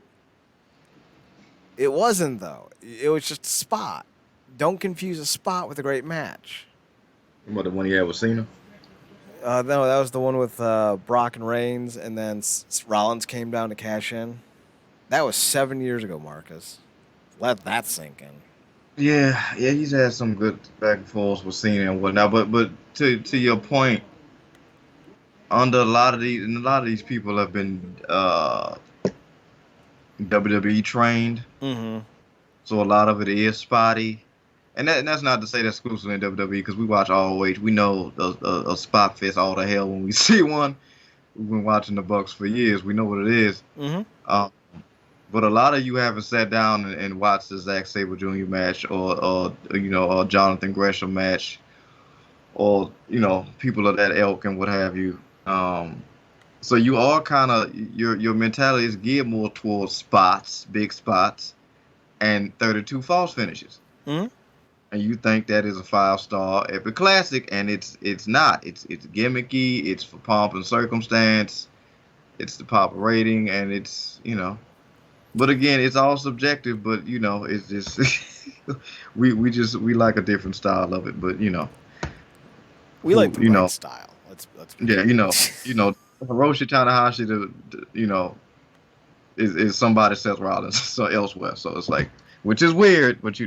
It wasn't though. It was just a spot. Don't confuse a spot with a great match. What, the one he had with Cena? No, that was the one with Brock and Reigns, and then Rollins came down to cash in. That was 7 years ago, Marcus. Let that sink in. Yeah, he's had some good back and forth with Cena and whatnot. But to your point, a lot of these people have been WWE trained. Mm-hmm. So a lot of it is spotty. And that's not to say that's exclusive in WWE because we watch ROH. We know a spot fest all the hell when we see one. We've been watching the Bucks for years. We know what it is. Mm-hmm. But a lot of you haven't sat down and watched the Zack Sabre Jr. match or Jonathan Gresham match or people of that ilk and what have you. So you are kind of your mentality is geared more towards spots, big spots, and 32 false finishes. Hmm. And you think that is a 5-star epic classic, and it's not. It's gimmicky. It's for pomp and circumstance. It's the pop rating, and it's. But again, it's all subjective. But it's just we like a different style of it. But We like the you right know, style. Let's be yeah, clear. Hiroshi Tanahashi, is somebody Seth Rollins so elsewhere. So it's like, which is weird, but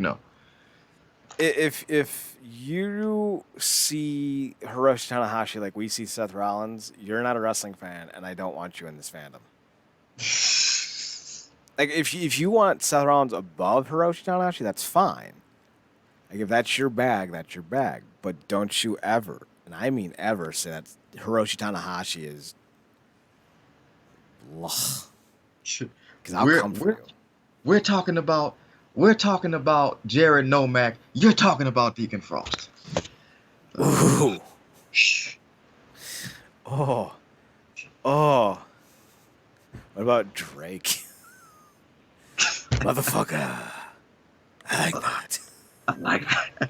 If you see Hiroshi Tanahashi like we see Seth Rollins, you're not a wrestling fan, and I don't want you in this fandom. Like if you want Seth Rollins above Hiroshi Tanahashi, that's fine. Like if that's your bag, that's your bag. But don't you ever, and I mean ever, say that Hiroshi Tanahashi is, because I'll we're come for we're you. we're talking about we're talking about Jared Nomack. You're talking about Deacon Frost. Ooh, oh, oh. What about Drake, motherfucker? I like that. I like that.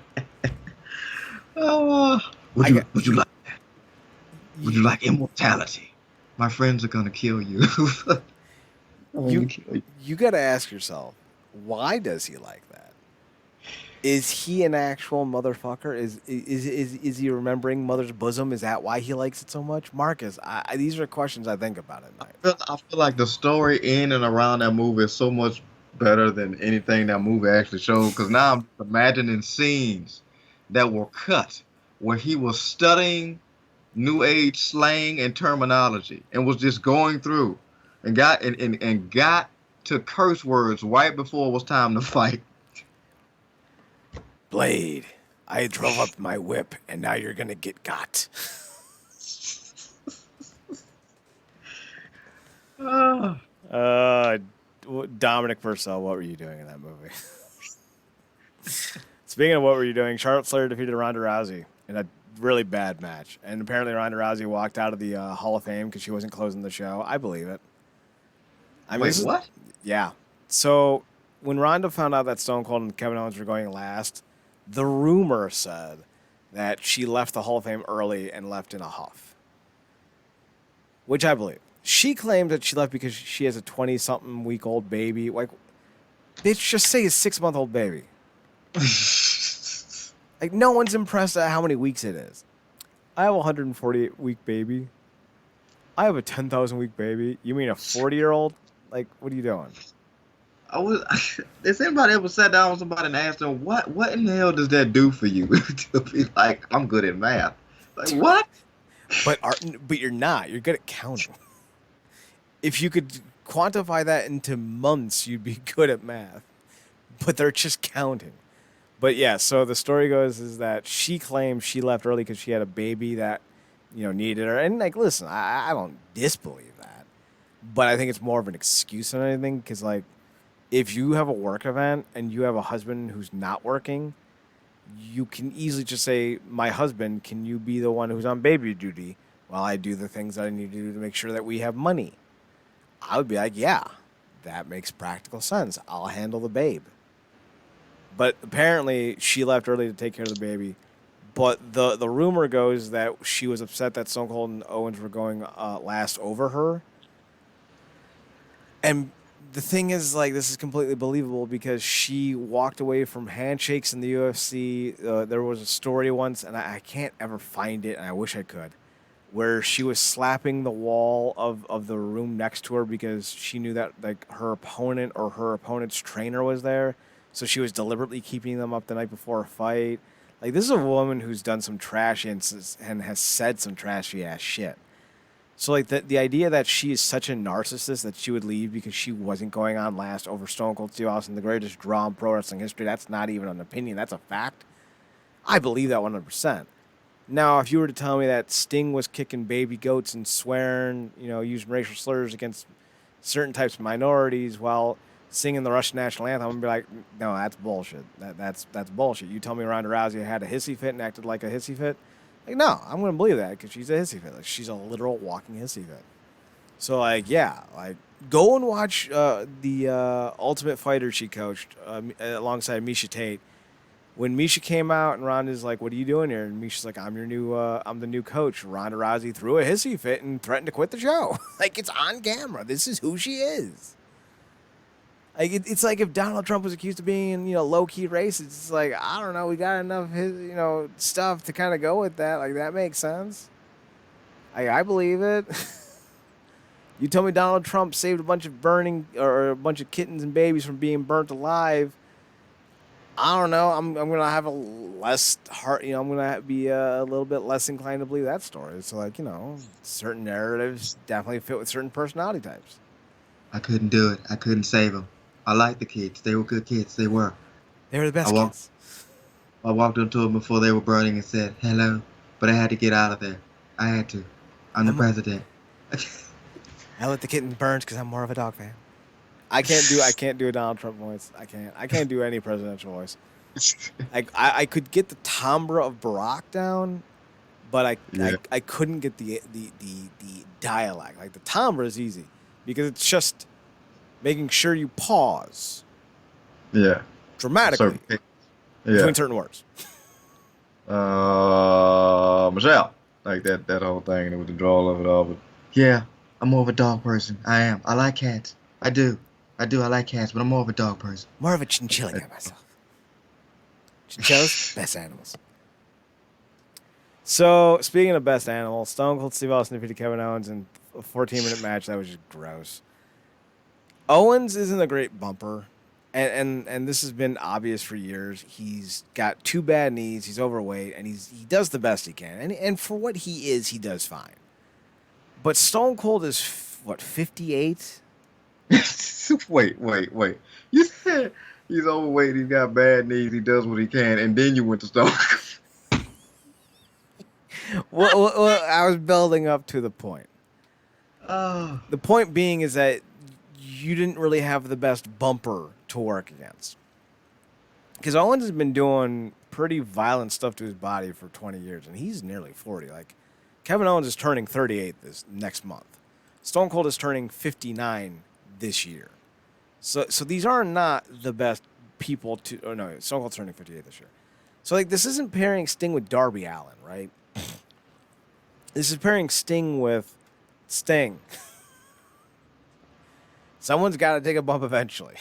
Oh, would I you got would you like would you like immortality? My friends are gonna kill you. I'm gonna you. kill you. You got to ask yourself, why does he like that? Is he an actual motherfucker? Is he remembering mother's bosom? Is that why he likes it so much? Marcus, these are questions I think about at night. I feel like the story in and around that movie is so much better than anything that movie actually showed. Because now I'm imagining scenes that were cut where he was studying new age slang and terminology and was just going through and got to curse words right before it was time to fight. Blade, I drove up my whip, and now you're gonna get got. Ah, Uh, Dominic Purcell, what were you doing in that movie? Speaking of what were you doing, Charlotte Flair defeated Ronda Rousey in a really bad match, and apparently Ronda Rousey walked out of the Hall of Fame because she wasn't closing the show. I believe it. I mean, wait, this is what? yeah. So when Ronda found out that Stone Cold and Kevin Owens were going last, the rumor said that she left the Hall of Fame early and left in a huff, which I believe. She claimed that she left because she has a 20-something week old baby. Like, bitch, just say a 6-month old baby. Like, no one's impressed at how many weeks it is. I have a 148-week baby. I have a 10,000-week baby. You mean a 40-year-old? Like, what are you doing? I was. Has anybody ever sat down with somebody and asked them what in the hell does that do for you to be like I'm good at math? Like what? But you're not. You're good at counting. If you could quantify that into months, you'd be good at math. But they're just counting. But yeah, so the story goes is that she claims she left early because she had a baby that, needed her. And like, listen, I don't disbelieve that, but I think it's more of an excuse than anything. Because like, if you have a work event and you have a husband who's not working, you can easily just say, "My husband, can you be the one who's on baby duty while I do the things that I need to do to make sure that we have money?" I would be like, "Yeah, that makes practical sense. I'll handle the babe." But apparently, she left early to take care of the baby. But the rumor goes that she was upset that Stone Cold and Owens were going last over her. And the thing is, like, this is completely believable because she walked away from handshakes in the UFC. There was a story once, and I can't ever find it, and I wish I could, where she was slapping the wall of the room next to her because she knew that, like, her opponent or her opponent's trainer was there. So she was deliberately keeping them up the night before a fight. Like, this is a woman who's done some trashy and has said some trashy ass shit. So like the idea that she is such a narcissist that she would leave because she wasn't going on last over Stone Cold Steve Austin, the greatest draw in pro wrestling history, that's not even an opinion, that's a fact. I believe that 100%. Now, if you were to tell me that Sting was kicking baby goats and swearing, using racial slurs against certain types of minorities while singing the Russian national anthem, I'm gonna be like, no, that's bullshit. That's bullshit. You tell me Ronda Rousey had a hissy fit and acted like a hissy fit. Like, no, I'm going to believe that because she's a hissy fit. Like, she's a literal walking hissy fit. So like, yeah, like go and watch the Ultimate Fighter she coached alongside Misha Tate. When Misha came out and Ronda's like, "What are you doing here?" and Misha's like, I'm the new coach." Ronda Rousey threw a hissy fit and threatened to quit the show. Like, it's on camera. This is who she is. Like, it's like if Donald Trump was accused of being, low key racist. It's like, I don't know, we got enough his, stuff to kind of go with that. Like, that makes sense. I believe it. You tell me Donald Trump saved a bunch of a bunch of kittens and babies from being burnt alive. I don't know. I'm gonna have a less heart. I'm gonna be a little bit less inclined to believe that story. So like, certain narratives definitely fit with certain personality types. I couldn't do it. I couldn't save them. I like the kids. They were good kids. They were. They were the best kids. I walked up to them before they were burning and said hello, but I had to get out of there. I had to. I'm the president. I let the kittens burn because I'm more of a dog fan. I can't do a Donald Trump voice. I can't do any presidential voice. I could get the timbre of Barack down, but I couldn't get the dialect. Like, the timbre is easy because it's just making sure you pause. Yeah. Dramatically. Between certain words. Michelle. Like that whole thing with the drawl of it all. But yeah, I'm more of a dog person. I am. I like cats. I do. I like cats, but I'm more of a dog person. More of a chinchilla guy myself. Chinchillas, best animals. So, speaking of best animals, Stone Cold Steve Austin defeated Kevin Owens in a 14-minute match. That was just gross. Owens isn't a great bumper, and this has been obvious for years. He's got 2 bad knees. He's overweight, and he does the best he can. And for what he is, he does fine. But Stone Cold is 58. Wait. You said he's overweight, he's got bad knees, he does what he can, and then you went to Stone Cold. Well, I was building up to the point. The point being is that you didn't really have the best bumper to work against. Because Owens has been doing pretty violent stuff to his body for 20 years, and he's nearly 40. Like, Kevin Owens is turning 38 this next month. Stone Cold is turning 59 this year. So these are not the best people to... Oh, no, Stone Cold's turning 58 this year. So, like, this isn't pairing Sting with Darby Allin, right? This is pairing Sting with Sting. Someone's got to take a bump eventually.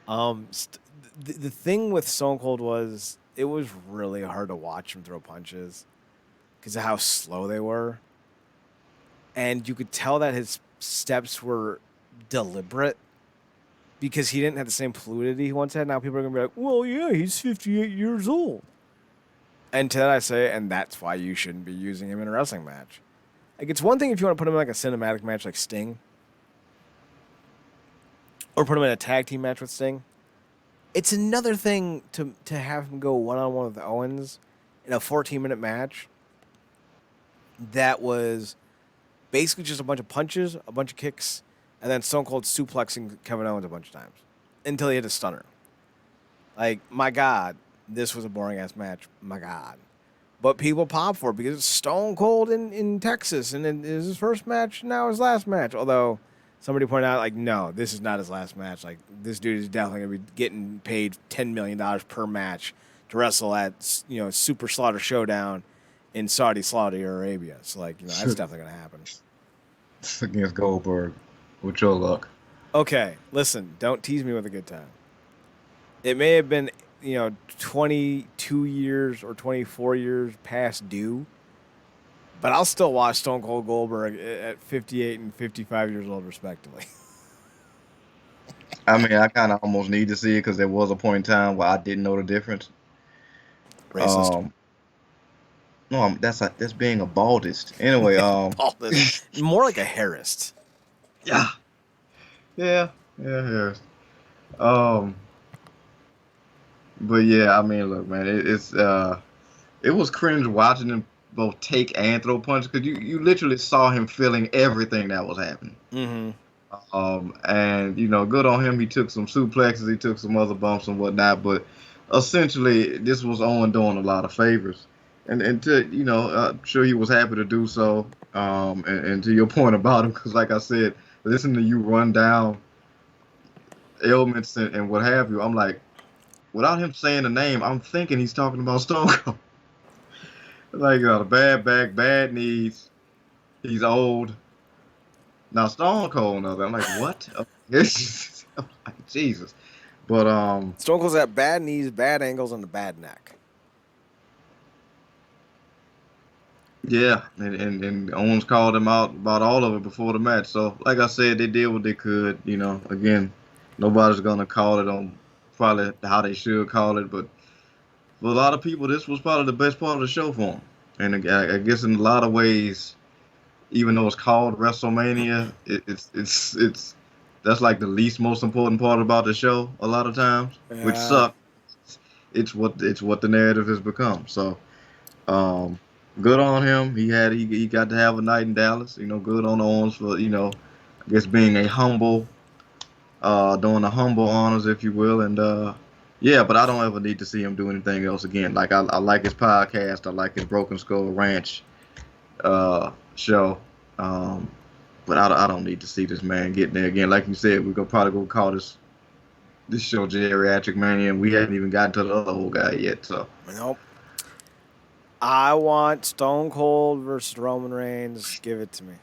The thing with Stone Cold was it was really hard to watch him throw punches because of how slow they were. And you could tell that his steps were deliberate because he didn't have the same fluidity he once had. Now people are going to be like, well, yeah, he's 58 years old. And to that I say, and that's why you shouldn't be using him in a wrestling match. Like, it's one thing if you want to put him in like a cinematic match like Sting, or put him in a tag team match with Sting. It's another thing to have him go one-on-one with Owens in a 14-minute match that was basically just a bunch of punches, a bunch of kicks, and then Stone Cold suplexing Kevin Owens a bunch of times until he hit a stunner. Like, my God, this was a boring-ass match. My God. But people pop for it because it's Stone Cold in Texas, and it is his first match, now his last match. Although somebody pointed out, like, no, this is not his last match. Like, this dude is definitely going to be getting paid $10 million per match to wrestle at, Super Slaughter Showdown in Saudi Arabia. So, like, that's definitely going to happen. Against Goldberg, with your luck. Okay, listen, don't tease me with a good time. It may have been, 22 years or 24 years past due, but I'll still watch Stone Cold Goldberg at 58 and 55 years old, respectively. I mean, I kind of almost need to see it because there was a point in time where I didn't know the difference. Racist. No, that's being a baldist. Anyway, Baldist. More like a hairist. Yeah, hairist. But yeah, I mean, look, man, it was cringe watching him both take and throw punches because you literally saw him feeling everything that was happening. Mm-hmm. And good on him. He took some suplexes, he took some other bumps and whatnot, but essentially this was Owen doing a lot of favors. And to I'm sure he was happy to do so. And to your point about him, because like I said, listen to you run down ailments and what have you. I'm like, without him saying the name, I'm thinking he's talking about Stone Cold. Like, a bad back, bad knees. He's old. Now Stone Cold knows that. I'm like, what? I'm like, Jesus. But Stone Cold's got bad knees, bad ankles, and a bad neck. yeah, and Owens called him out about all of it before the match. So, like I said, they did what they could. Again, nobody's gonna call it on probably how they should call it, but for a lot of people, this was probably the best part of the show for them. And I guess in a lot of ways, even though it's called WrestleMania, it's that's like the least most important part about the show a lot of times, which Yeah. sucks. It's what the narrative has become. So, um, good on him. He got to have a night in Dallas. Good on Owens for I guess being a humble, doing the humble honors, if you will, and yeah. But I don't ever need to see him do anything else again. Like I like his podcast. I like his Broken Skull Ranch show. Um, but I don't need to see this man getting there again. Like you said, we're gonna probably go call this show Geriatric-Mania, and we haven't even gotten to the other old guy yet. So Nope. I want Stone Cold versus Roman Reigns. Give it to me.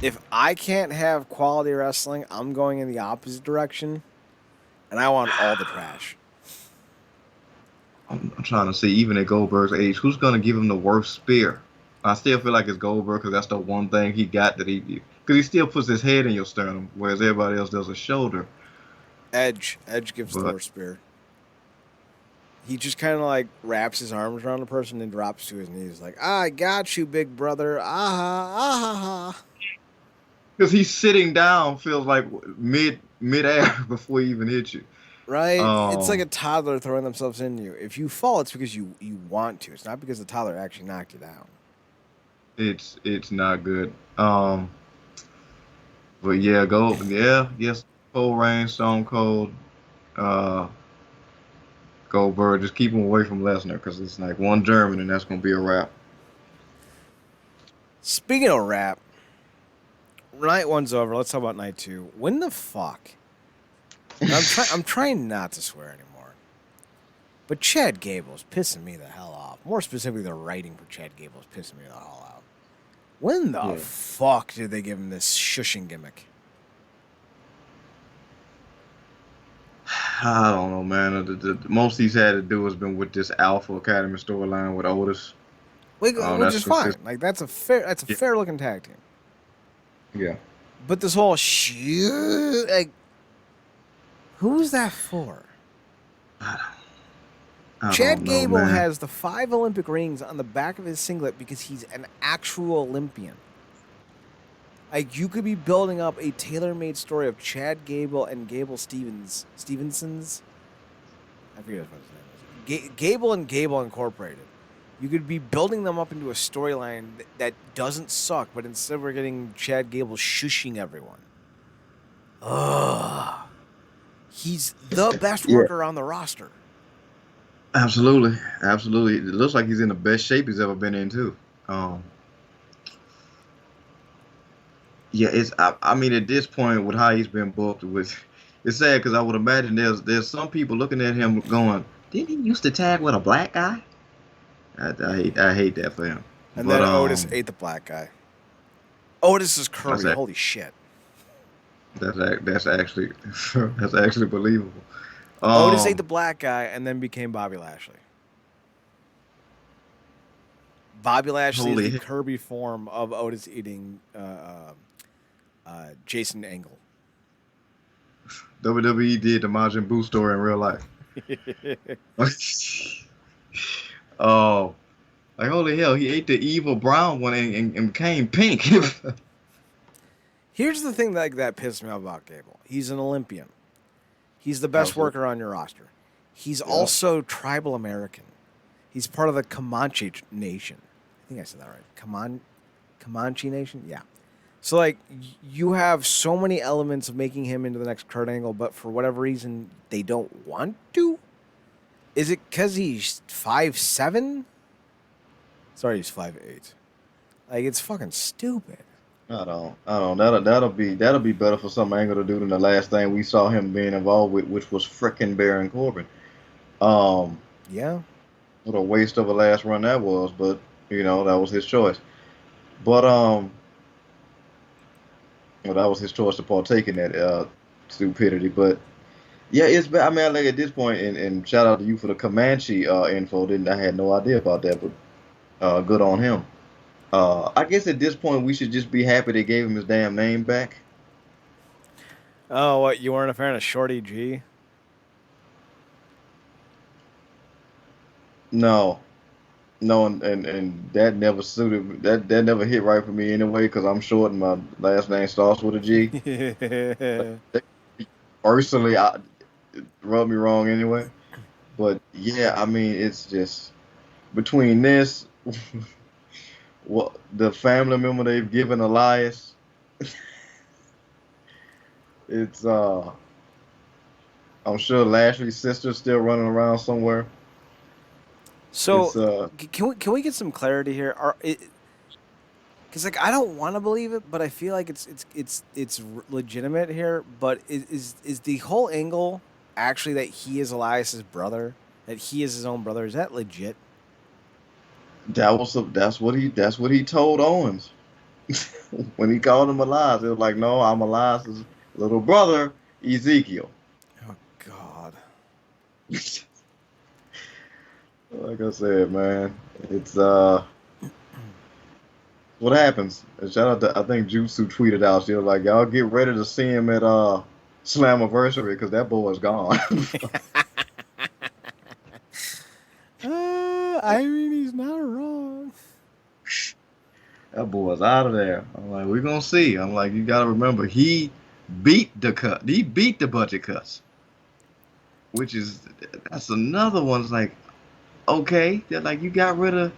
If I can't have quality wrestling, I'm going in the opposite direction, and I want all the trash. I'm trying to see, even at Goldberg's age, who's gonna give him the worst spear? I still feel like it's Goldberg because that's the one thing he got that because he still puts his head in your sternum, whereas everybody else does a shoulder. Edge gives the But worst spear. He just kind of like wraps his arms around the person and drops to his knees, like, "I got you, big brother." Ah. because he's sitting down, feels like midair before he even hits you. Right? It's like Um, a toddler throwing themselves in you. If you fall, it's because you want to. It's not because the toddler actually knocked you down. it's not good. But yeah, yes, Cold Rain, Stone Cold, uh, Goldberg. Just keep him away from Lesnar because it's like one German and that's gonna be a wrap. Speaking of rap, night one's over. Let's talk about night two. When the fuck? And I'm trying not to swear anymore. But Chad Gable's pissing me the hell off. More specifically, the writing for Chad Gable's pissing me the hell off. When the Yeah. fuck did they give him this shushing gimmick? I don't know, man. The most he's had to do has been with this Alpha Academy storyline with Otis. Like, which That's is fine. consistent. Like that's a fair looking tag team. Yeah. But this whole shit, like, who's that for? I Chad don't know, Gable man. has the 5 Olympic rings on the back of his singlet because he's an actual Olympian. Like, you could be building up a tailor-made story of Chad Gable and Gable Stevenson's. I forget what his name is. Gable and Gable Incorporated. You could be building them up into a storyline that doesn't suck, but instead we're getting Chad Gable shushing everyone. Ugh. He's the best Yeah. worker on the roster. Absolutely, absolutely. It looks like he's in the best shape he's ever been in too. Um, yeah, I mean, at this point, with how he's been booked, it's sad because I would imagine there's some people looking at him going, "Didn't he used to tag with a black guy?" I hate that for him. And But then Otis ate the black guy. Otis is that's Kirby. Holy shit. that's actually that's actually believable. Otis ate Um, the black guy and then became Bobby Lashley. Bobby Lashley is holy the hell. Kirby form of Otis eating Jason Angle. WWE did the Majin Buu story in real life. Oh, like holy hell, he ate the evil brown one and became pink. Here's the thing that pissed me off about Gable. He's an Olympian. He's the best Absolutely. worker on your roster. He's Yeah. also tribal American. He's part of the Comanche Nation. I think I said that right. Comanche Nation? Yeah. So, like, you have so many elements of making him into the next Kurt Angle, but for whatever reason, they don't want to. Is it because he's 5'7"? Sorry, he's 5'8". Like, it's fucking stupid. I don't. That'll be better for some angle to do than the last thing we saw him being involved with, which was frickin' Baron Corbin. Um, Yeah. what a waste of a last run that was, but that was his choice. But well, that was his choice to partake in that stupidity. But yeah, it's bad. I mean, like at this point, and shout out to you for the Comanche info. Didn't I had no idea about that, but good on him. I guess at this point we should just be happy they gave him his damn name back. Oh, what? You weren't a fan of Shorty G? No, no, and that never suited me. That never hit right for me anyway because I'm short and my last name starts with a G. Personally, it rubbed me wrong anyway. But yeah, I mean, it's just between this, what the family member they've given Elias, it's I'm sure Lashley's sister's still running around somewhere. So, It's can we get some clarity here? Because like I don't want to believe it, but I feel like it's legitimate here. But is the whole angle actually that he is Elias's brother? That he is his own brother? Is that legit? that's what he told Owens when he called him Elias. It was like, no, I'm Elias's little brother, Ezekiel. Oh God. Like I said, man, it's what happens. And shout out to I think Jutsu tweeted out, she was like, y'all get ready to see him at Slammiversary because that boy's gone. I mean, he's not wrong. That boy's out of there. I'm like, we're gonna see. I'm like, you gotta remember, he beat the cut. He beat the budget cuts, which is that's another one. It's like, okay, they're like you got rid of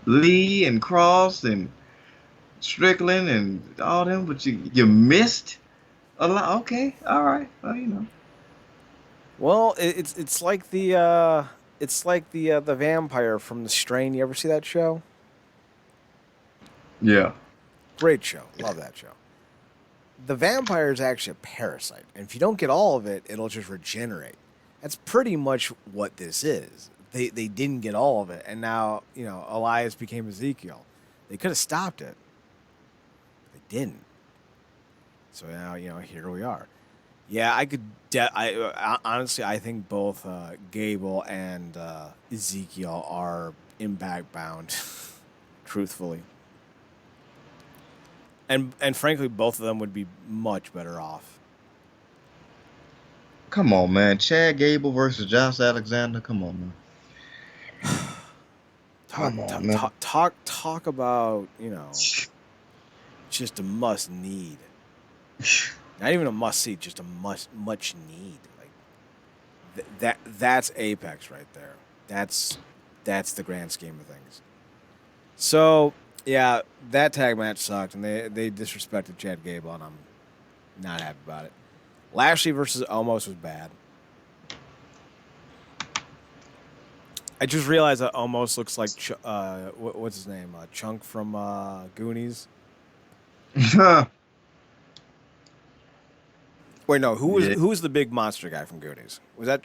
Lee and Cross and Strickland and all them, but you missed a lot. Okay, all right, well. Well, it's like the vampire from The Strain. You ever see that show? Yeah. Great show. Love that show. The vampire is actually a parasite, and if you don't get all of it, it'll just regenerate. That's pretty much what this is. They didn't get all of it, and now Elias became Ezekiel. They could have stopped it. They didn't. So now here we are. Yeah, I could. Honestly, I think both Gable and Ezekiel are Impact bound. Truthfully, and frankly, both of them would be much better off. Come on, man. Chad Gable versus Josh Alexander. Come on, man. Talk about just a must need. Not even a must see, just a much need. Like that's Apex right there. That's the grand scheme of things. So yeah, that tag match sucked, and they disrespected Chad Gable, and I'm not happy about it. Lashley versus Omos was bad. I just realized that Omos looks like what's his name? Chunk from Goonies. Wait, no. Who was the big monster guy from Goonies? Was that?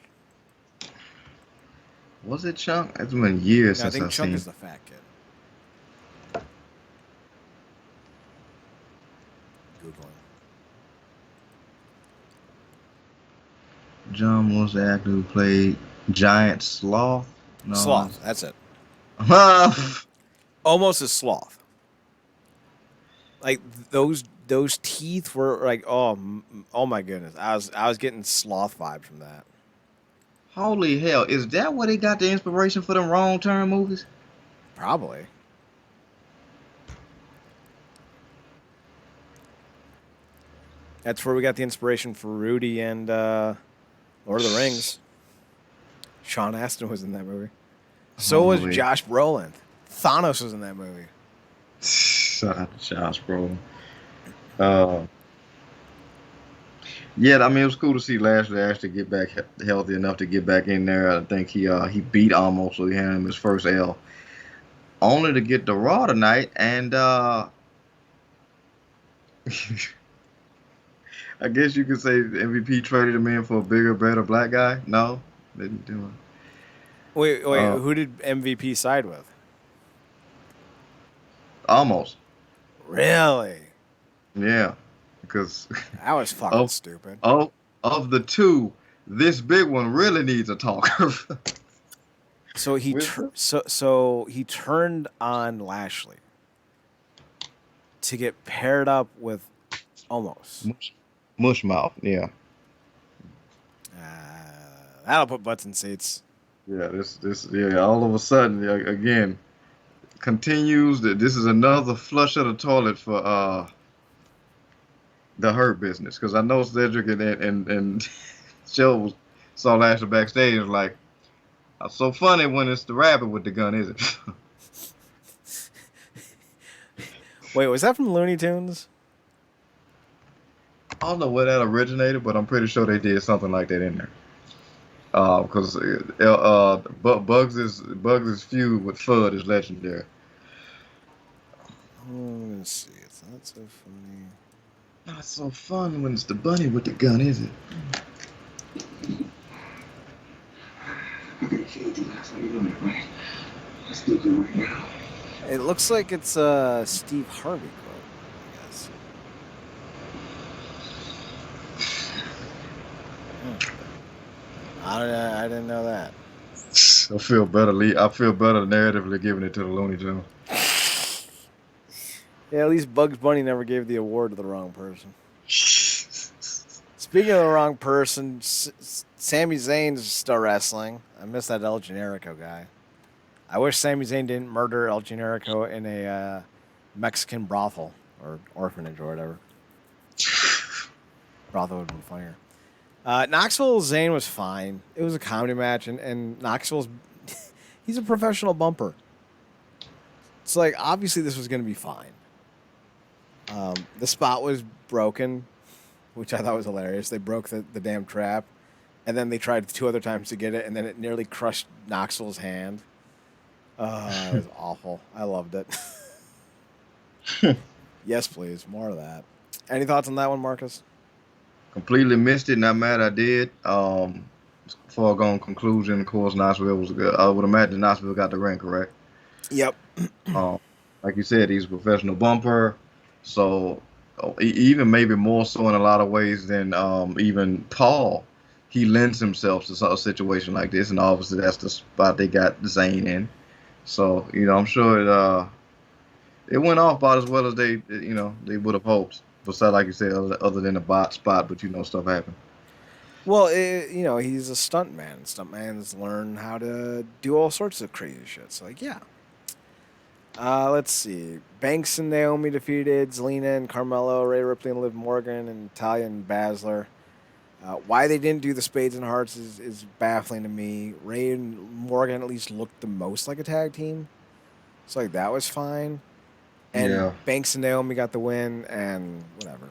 Was it Chunk? It's been years No, since I think I've Chunk seen. is the fat kid. Googling. John was the actor who played Giant Sloth. No. Sloth. That's it. Almost as Sloth. Like those teeth were like oh my goodness. I was getting Sloth vibes from that. Holy hell! Is that where they got the inspiration for them Wrong Turn movies? Probably. That's where we got the inspiration for Rudy and Lord of the Rings. Sean Astin was in that movie. So was Josh Brolin. Thanos was in that movie. Shout out to Josh Brolin. Yeah, I mean, it was cool to see Lashley actually get back healthy enough to get back in there. I think he beat Almost, so he had him his first L, only to get the Raw tonight. And I guess you could say the MVP traded him in for a bigger, better black guy. No, didn't do it. Wait, Uh, who did MVP side with? Almost, Really? yeah, because That was fucking of stupid. of of the two, this big one really needs a talker. So Wisdom, he turned on Lashley to get paired up with Almost. mush, mush mouth, yeah. That'll put butts in seats. Yeah, yeah. All of a sudden, yeah, again, continues that this is another flush of the toilet for the Hurt Business, because I know Cedric and Joe saw Lashley backstage and was like, "It's so funny when it's the rabbit with the gun, is it?" Wait, was that from Looney Tunes? I don't know where that originated, but I'm pretty sure they did something like that in there. Because Bugs' feud with Fudd is legendary. Let's see. It's not so funny. Not so fun when it's the bunny with the gun, is it? It looks like it's Steve Harvey quote, I guess. I didn't know that. I feel better. I feel better narratively giving it to the Looney Tunes. Yeah, at least Bugs Bunny never gave the award to the wrong person. Speaking of the wrong person, Sami Zayn's still wrestling. I miss that El Generico guy. I wish Sami Zayn didn't murder El Generico in a Mexican brothel or orphanage or whatever. Brothel would have been funnier. Knoxville Zayn was fine. It was a comedy match, and Knoxville's he's a professional bumper. It's like obviously this was going to be fine. The spot was broken, which I thought was hilarious. They broke the damn trap, and then they tried 2 other times to get it, and then it nearly crushed Knoxville's hand. It was awful. I loved it. Yes, please. More of that. Any thoughts on that one, Marcus? Completely missed it. Not mad I did. Foregone conclusion. Of course, Knoxville was good. I would imagine Knoxville got the ring correct. Yep. Um, like you said, he's a professional bumper. So even maybe more so in a lot of ways than even Paul, he lends himself to a situation like this, and obviously that's the spot they got Zayn in. So I'm sure it went off about as well as they would have hoped. Besides, like you said, other than the bot spot, but stuff happened. Well, he's a stuntman. Stuntmans learn how to do all sorts of crazy shit. So, like, yeah. Let's see. Banks and Naomi defeated Zelina and Carmelo, Rhea Ripley and Liv Morgan, and Talia and Baszler. Why they didn't do the Spades and Hearts is baffling to me. Rhea and Morgan at least looked the most like a tag team. So, like, that was fine. And Yeah. Banks and Naomi got the win, and whatever.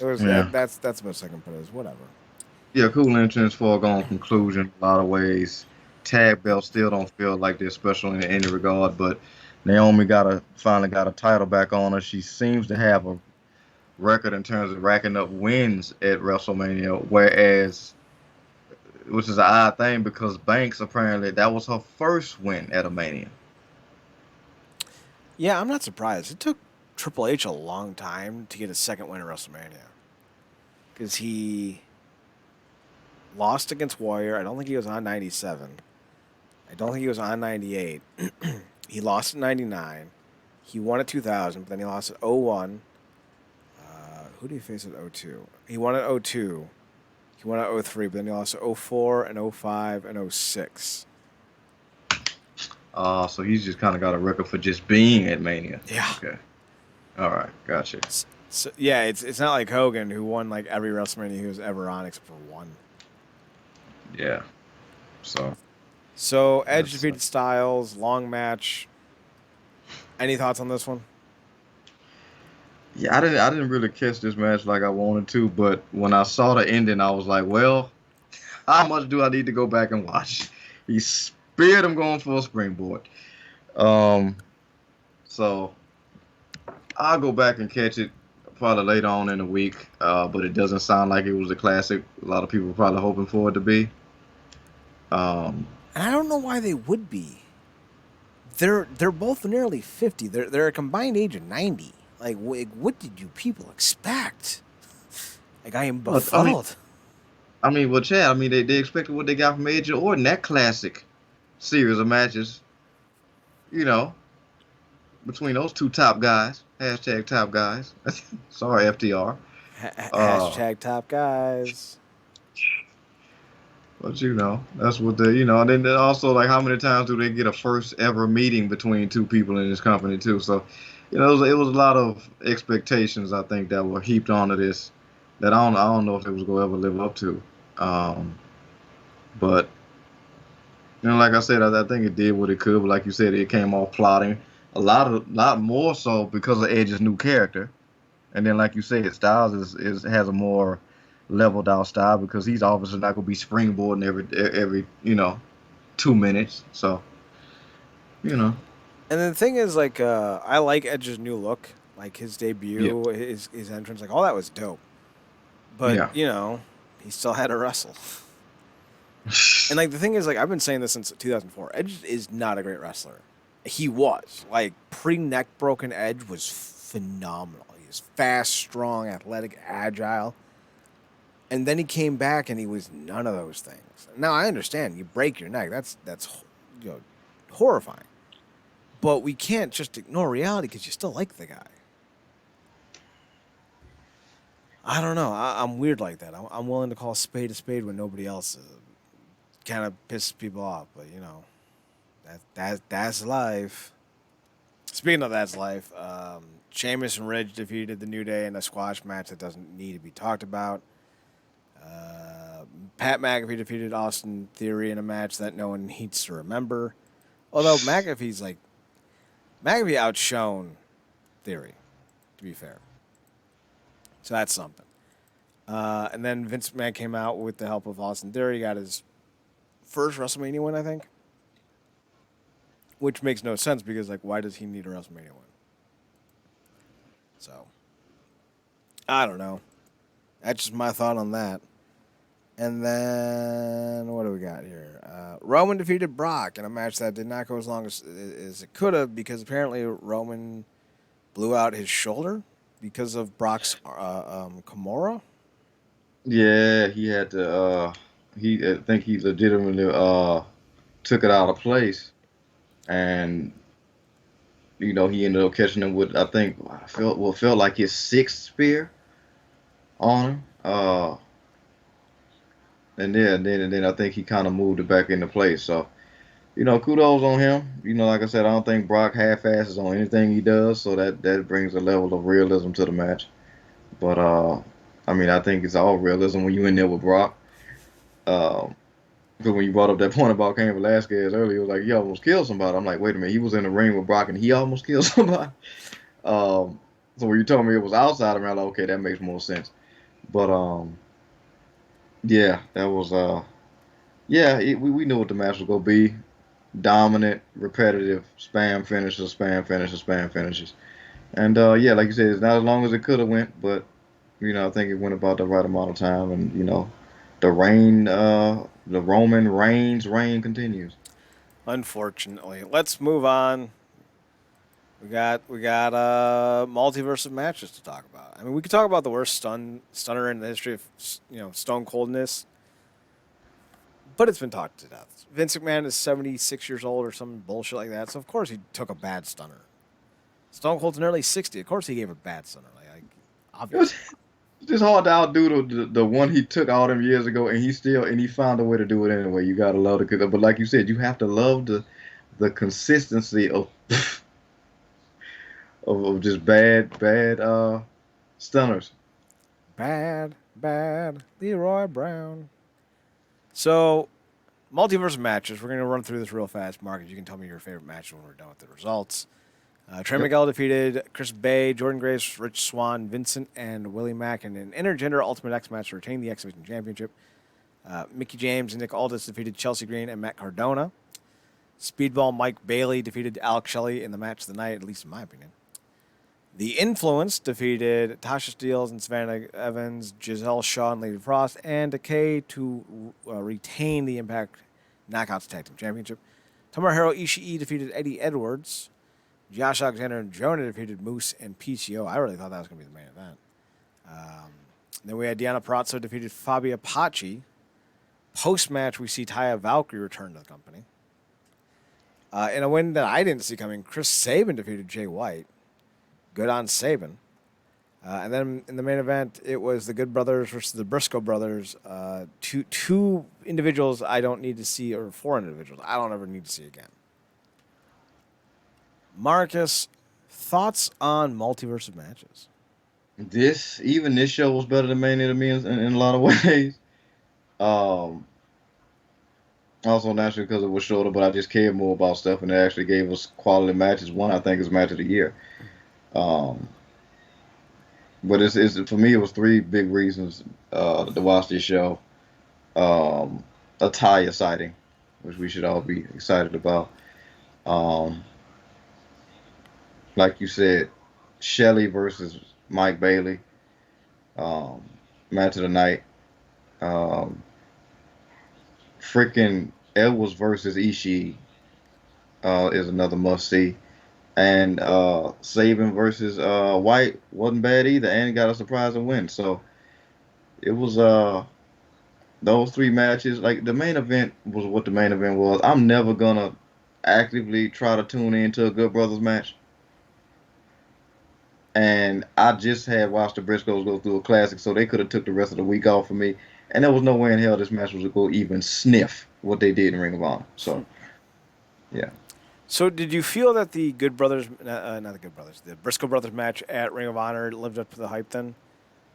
It was Yeah. that's the most I can put it as whatever. Yeah, cool entrance, foregone conclusion. A lot of ways, tag belts still don't feel like they're special in any regard. But Naomi finally got a title back on her. She seems to have a record in terms of racking up wins at WrestleMania, whereas, which is an odd thing because Banks apparently that was her first win at a Mania. Yeah, I'm not surprised. It took Triple H a long time to get his second win at WrestleMania. Because he lost against Warrior. I don't think he was on 97. I don't think he was on 98. He lost at 99. He won at 2000, but then he lost at 01. Who did he face at 02? He won at 02. He won at 03, but then he lost at 04 and 05 and 06. So he's just kind of got a record for just being at Mania. Yeah. Okay. All right. Gotcha. So, yeah, it's not like Hogan, who won like every WrestleMania he was ever on except for one. Yeah. So Edge defeated Styles, long match. Any thoughts on this one? Yeah, I didn't really catch this match like I wanted to, but when I saw the ending, I was like, well, how much do I need to go back and watch? He speared him going for a springboard. Um, so I'll go back and catch it probably later on in the week. But it doesn't sound like it was the classic a lot of people were probably hoping for it to be. Um, And I don't know why they would be. They're both nearly 50. They're a combined age of 90. Like, what did you people expect? Like, I am but, I mean, befuddled. well, Chad, they expected what they got from Edge and Orton, that classic series of matches, you know, between those two top guys. Hashtag top guys. Sorry, FTR. Uh, Hashtag top guys. but that's what and then also like how many times do they get a first ever meeting between two people in this company too? So, it was a lot of expectations I think that were heaped onto this that I don't know if it was gonna ever live up to. Um, but like I said, I think it did what it could. But like you said, it came off plotting lot more so because of Edge's new character. And then, like you said, Styles has a more leveled out style because he's obviously not gonna be springboarding every 2 minutes. So you know, And the thing is, like, I like Edge's new look, like his yeah, debut, his entrance, like all that was dope. But yeah, he still had to wrestle. And like the thing is, like I've been saying this since 2004. Edge is not a great wrestler. He was like pre-neck broken. Edge was phenomenal. He was fast, strong, athletic, agile. And then he came back and he was none of those things. Now I understand you break your neck. That's horrifying. But we can't just ignore reality because you still like the guy. I don't know. I'm weird like that. I'm willing to call a spade when nobody else is. Kind of pisses people off, but that's life. Speaking of that's life, Sheamus and Ridge defeated the New Day in a squash match that doesn't need to be talked about. Pat McAfee defeated Austin Theory in a match that no one needs to remember. Although McAfee outshone Theory, to be fair. So that's something. And then Vince McMahon came out with the help of Austin Theory. He got his first WrestleMania win, I think. Which makes no sense because, like, why does he need a WrestleMania win? So, I don't know. That's just my thought on that. And then, what do we got here? Roman defeated Brock in a match that did not go as long as it could have because apparently Roman blew out his shoulder because of Brock's Kimura. yeah. He had to. I think he legitimately took it out of place, and he ended up catching him with I think felt like his sixth spear on him. And then I think he kind of moved it back into place. So, kudos on him. Like I said, I don't think Brock half-asses on anything he does, so that brings a level of realism to the match. But I think it's all realism when you in there with Brock. Because when you brought up that point about Cain Velasquez earlier, it was like he almost killed somebody. I'm like, wait a minute, he was in the ring with Brock and he almost killed somebody. So when you told me it was outside of me, I'm like, okay, that makes more sense. But yeah, that was we knew what the match was gonna be. Dominant, repetitive, spam finishes, spam finishes, spam finishes. And yeah, like you said, it's not as long as it could have went, but I think it went about the right amount of time, and the Roman reign continues. Unfortunately, let's move on. We got Multiverse of Matches to talk about. I mean, we could talk about the worst stunner in the history of Stone Coldness, but it's been talked to death. Vince McMahon is 76 years old or some bullshit like that, so of course he took a bad stunner. Stone Cold's nearly 60. Of course he gave a bad stunner. Like It was obviously. just hard to outdo the one he took all them years ago, and he found a way to do it anyway. You gotta love it, but like you said, you have to love the consistency of of just bad stunners. Bad Leroy Brown. So, Multiverse of Matches. We're going to run through this real fast. Marcus, you can tell me your favorite match when we're done with the results. Trey Yep. Miguel defeated Chris Bay, Jordan Grace, Rich Swann, Vincent, and Willie Mack in an intergender Ultimate X match to retain the X Division Championship. Mickey James and Nick Aldis defeated Chelsea Green and Matt Cardona. Speedball Mike Bailey defeated Alex Shelley in the match of the night, at least in my opinion. The Influence defeated Tasha Steeles and Savannah Evans, Giselle Shaw and Lady Frost, and Decay to retain the Impact Knockouts Tag Team Championship. Tomohiro Ishii defeated Eddie Edwards. Josh Alexander and Jonah defeated Moose and PCO. I really thought that was going to be the main event. Then we had Deanna Prazo defeated Fabia Paci. Post-match, we see Taya Valkyrie return to the company. In a win that I didn't see coming, Chris Sabin defeated Jay White. Good on Sabin. And then in the main event, it was the Good Brothers versus the Briscoe Brothers. Two individuals I don't need to see, or four individuals I don't ever need to see again. Marcus, thoughts on Multiverse of Matches? Even this show was better than Mania to me in a lot of ways. Also naturally because it was shorter, but I just cared more about stuff, and it actually gave us quality matches. One, I think, is match of the year. But it's for me, it was three big reasons to watch this show. A Taya sighting, which we should all be excited about. Like you said, Shelley versus Mike Bailey, match of the night. Freaking Edwards versus Ishii is another must see. And Sabin versus White wasn't bad either, and got a surprising win. So it was those three matches. Like, the main event was what the main event was. I'm never gonna actively try to tune into a Good Brothers match. And I just had watched the Briscoes go through a classic, so they could have took the rest of the week off for me. And there was no way in hell this match was going to go even sniff what they did in Ring of Honor. So, yeah. So did you feel that the Good Brothers, not the Good Brothers, the Briscoe Brothers match at Ring of Honor lived up to the hype then?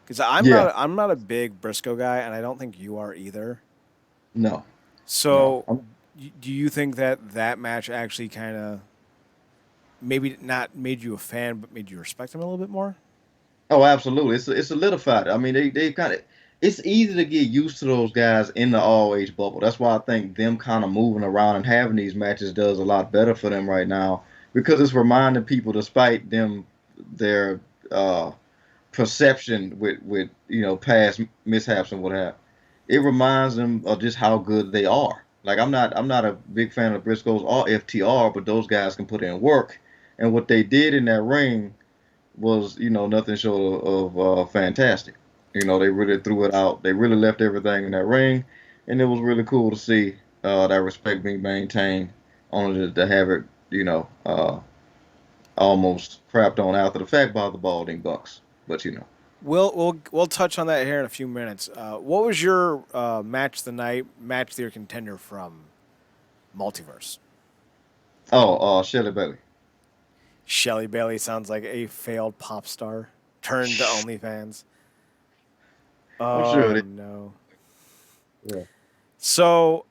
Because I'm not a big Briscoe guy, and I don't think you are either. No. So No. do you think that match actually kind of maybe not made you a fan, but made you respect him a little bit more? Oh, absolutely. It's solidified. I mean, they kind of. It's easy to get used to those guys in the all age bubble. That's why I think them kind of moving around and having these matches does a lot better for them right now, because it's reminding people, despite them their perception with past mishaps and what have, it reminds them of just how good they are. Like, I'm not a big fan of Briscoes or FTR, but those guys can put in work, and what they did in that ring was, nothing short of fantastic. They really threw it out. They really left everything in that ring, and it was really cool to see that respect being maintained, only to have it, almost crapped on after the fact by the Balding Bucks. But We'll touch on that here in a few minutes. What was your match of the night, match of the year contender from Multiverse? Shelly Bailey. Shelley Bailey sounds like a failed pop star turned to OnlyFans. I'm sure Oh it is. no! Yeah. So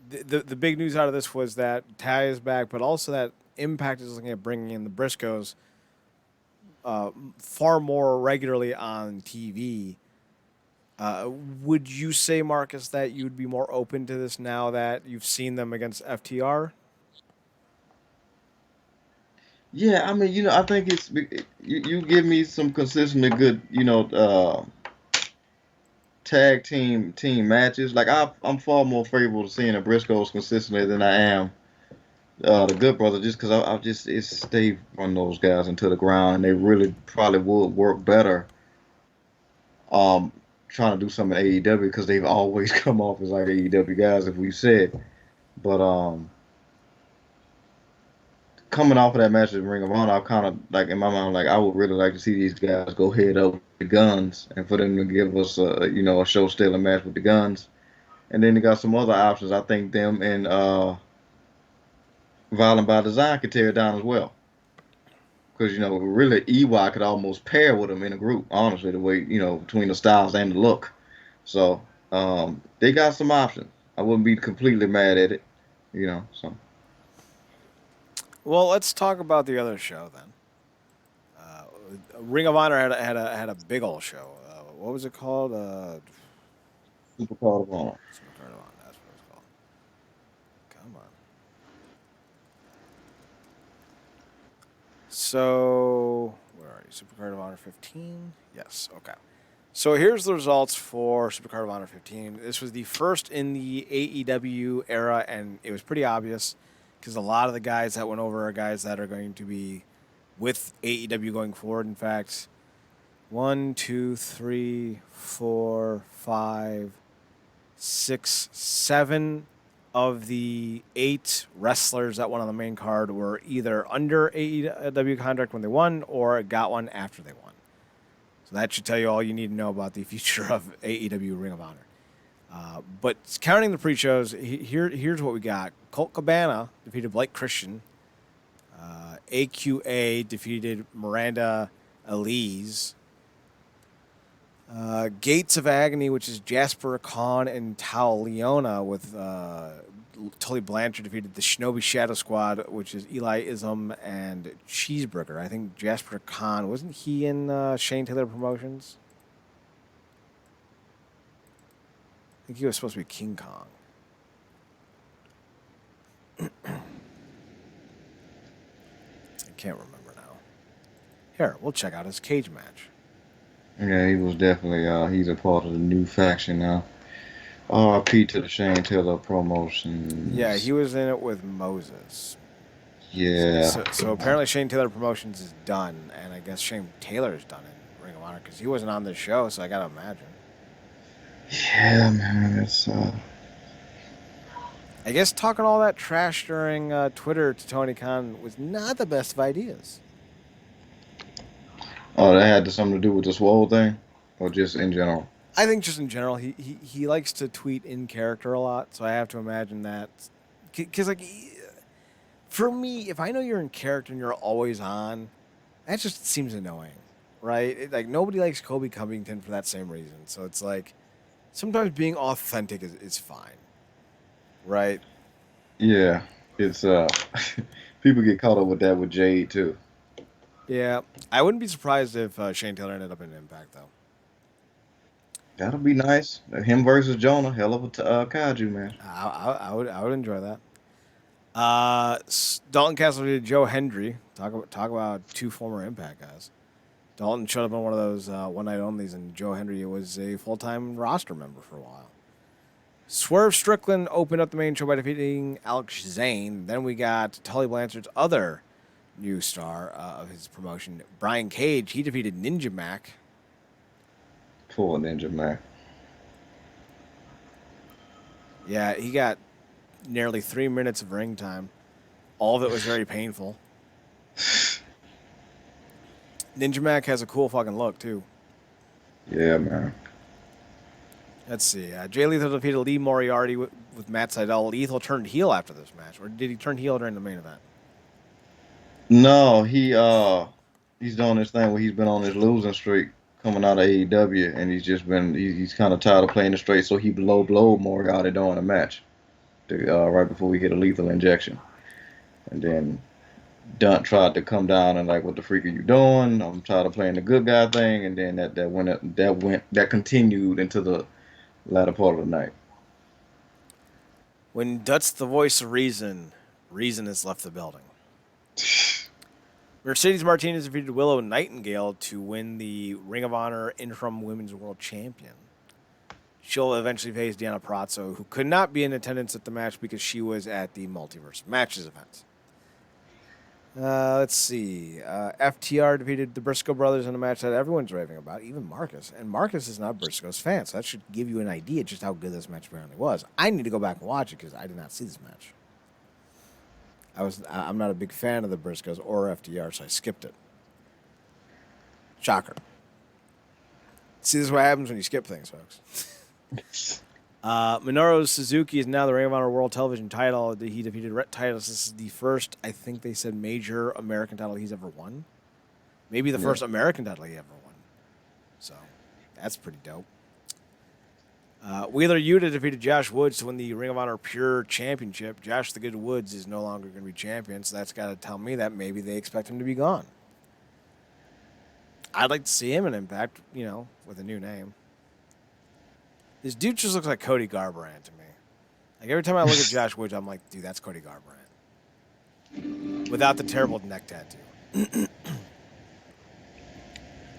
the big news out of this was that Ty is back, but also that Impact is looking at bringing in the Briscoes far more regularly on TV. Would you say, Marcus, that you'd be more open to this now that you've seen them against FTR? Yeah, I mean, I think you give me some consistently good, tag team matches. Like, I'm far more favorable to seeing the Briscoes consistently than I am the Good Brothers, just because I just they run those guys into the ground, and they really probably would work better. Trying to do something in AEW, because they've always come off as like AEW guys, if we said, but coming off of that match at Ring of Honor, I kind of, like, in my mind, like, I would really like to see these guys go head up with the Guns, and for them to give us a show stealing match with the Guns. And then they got some other options. I think them and Violent by Design could tear it down as well. Because, really, EY could almost pair with them in a group, honestly, the way, between the styles and the look. So, they got some options. I wouldn't be completely mad at it, so. Well, let's talk about the other show then. Ring of Honor had a big old show. What was it called? SuperCard of Honor. SuperCard of Honor. That's what it's called. Come on. So where are you? SuperCard of Honor 15. Yes. Okay. So here's the results for SuperCard of Honor 15. This was the first in the AEW era, and it was pretty obvious because a lot of the guys that went over are guys that are going to be with AEW going forward. In fact, 1, 2, 3, 4, 5, 6, 7 of the 8 wrestlers that won on the main card were either under AEW contract when they won or got one after they won. So that should tell you all you need to know about the future of AEW Ring of Honor. But counting the pre-shows, here's what we got. Colt Cabana defeated Blake Christian. AQA defeated Miranda Elise. Gates of Agony, which is Jasper Khan and Tao Leona, with Tully Blanchard defeated the Shinobi Shadow Squad, which is Eli Ism and Cheeseburger. I think Jasper Khan, wasn't he in Shane Taylor Promotions? I think he was supposed to be King Kong. I can't remember now. Here, we'll check out his cage match. Yeah, he was definitely, he's a part of the new faction now. RP to the Shane Taylor Promotions. Yeah, he was in it with Moses. Yeah. So apparently Shane Taylor Promotions is done, and I guess Shane Taylor is done in Ring of Honor because he wasn't on this show, so I gotta imagine. Yeah, man, it's I guess talking all that trash during Twitter to Tony Khan was not the best of ideas. Oh, that had something to do with this Swole thing, or just in general? I think just in general, he likes to tweet in character a lot, so I have to imagine that. Because, like, for me, if I know you're in character and you're always on, that just seems annoying, right? Like, nobody likes Kobe Covington for that same reason. So it's like, sometimes being authentic is fine, right? Yeah, it's people get caught up with that with Jade too. Yeah, I wouldn't be surprised if Shane Taylor ended up in Impact, though. That'll be nice. Him versus Jonah, hell of a kaiju match. I would enjoy that. Dalton Castle did Joe Hendry. Talk about 2 former Impact guys. Dalton showed up on one of those one night onlys, and Joe Hendry was a full-time roster member for a while. Swerve Strickland opened up the main show by defeating Alex Zane. Then we got Tully Blanchard's other new star of his promotion, Brian Cage. He defeated Ninja Mac. Poor Ninja Mac. Yeah, he got nearly 3 minutes of ring time. All of it was very painful. Ninja Mac has a cool fucking look, too. Yeah, man. Let's see. Jay Lethal defeated Lee Moriarty with Matt Seidel. Lethal turned heel after this match. Or did he turn heel during the main event? No, he's doing this thing where he's been on this losing streak coming out of AEW, and he's kind of tired of playing it straight, so he blow Moriarty during the match, right before we hit a lethal injection, and then Dunt tried to come down and like, what the freak are you doing? I'm tired of playing the good guy thing, and then that continued into the latter part of the night. When Dutt's the voice of reason, reason has left the building. Mercedes Martinez defeated Willow Nightingale to win the Ring of Honor Interim Women's World Champion. She'll eventually face Deanna Prazo, who could not be in attendance at the match because she was at the Multiverse of Matches event. Let's see. FTR defeated the Briscoe brothers in a match that everyone's raving about, even Marcus. And Marcus is not Briscoe's fan, so that should give you an idea just how good this match apparently was. I need to go back and watch it because I did not see this match. I'm not a big fan of the Briscoes or FTR, so I skipped it. Shocker. See, this is what happens when you skip things, folks. Minoru Suzuki is now the Ring of Honor World Television title. He defeated Rhett Titus. This is the first, I think they said, major American title he's ever won. Maybe the first American title he ever won. So, that's pretty dope. Wheeler Yuta defeated Josh Woods to win the Ring of Honor Pure Championship. Josh the Good Woods is no longer going to be champion, so that's got to tell me that maybe they expect him to be gone. I'd like to see him in Impact, with a new name. This dude just looks like Cody Garbrandt to me. Like every time I look at Josh Woods, I'm like, dude, that's Cody Garbrandt. Without the terrible neck tattoo. It's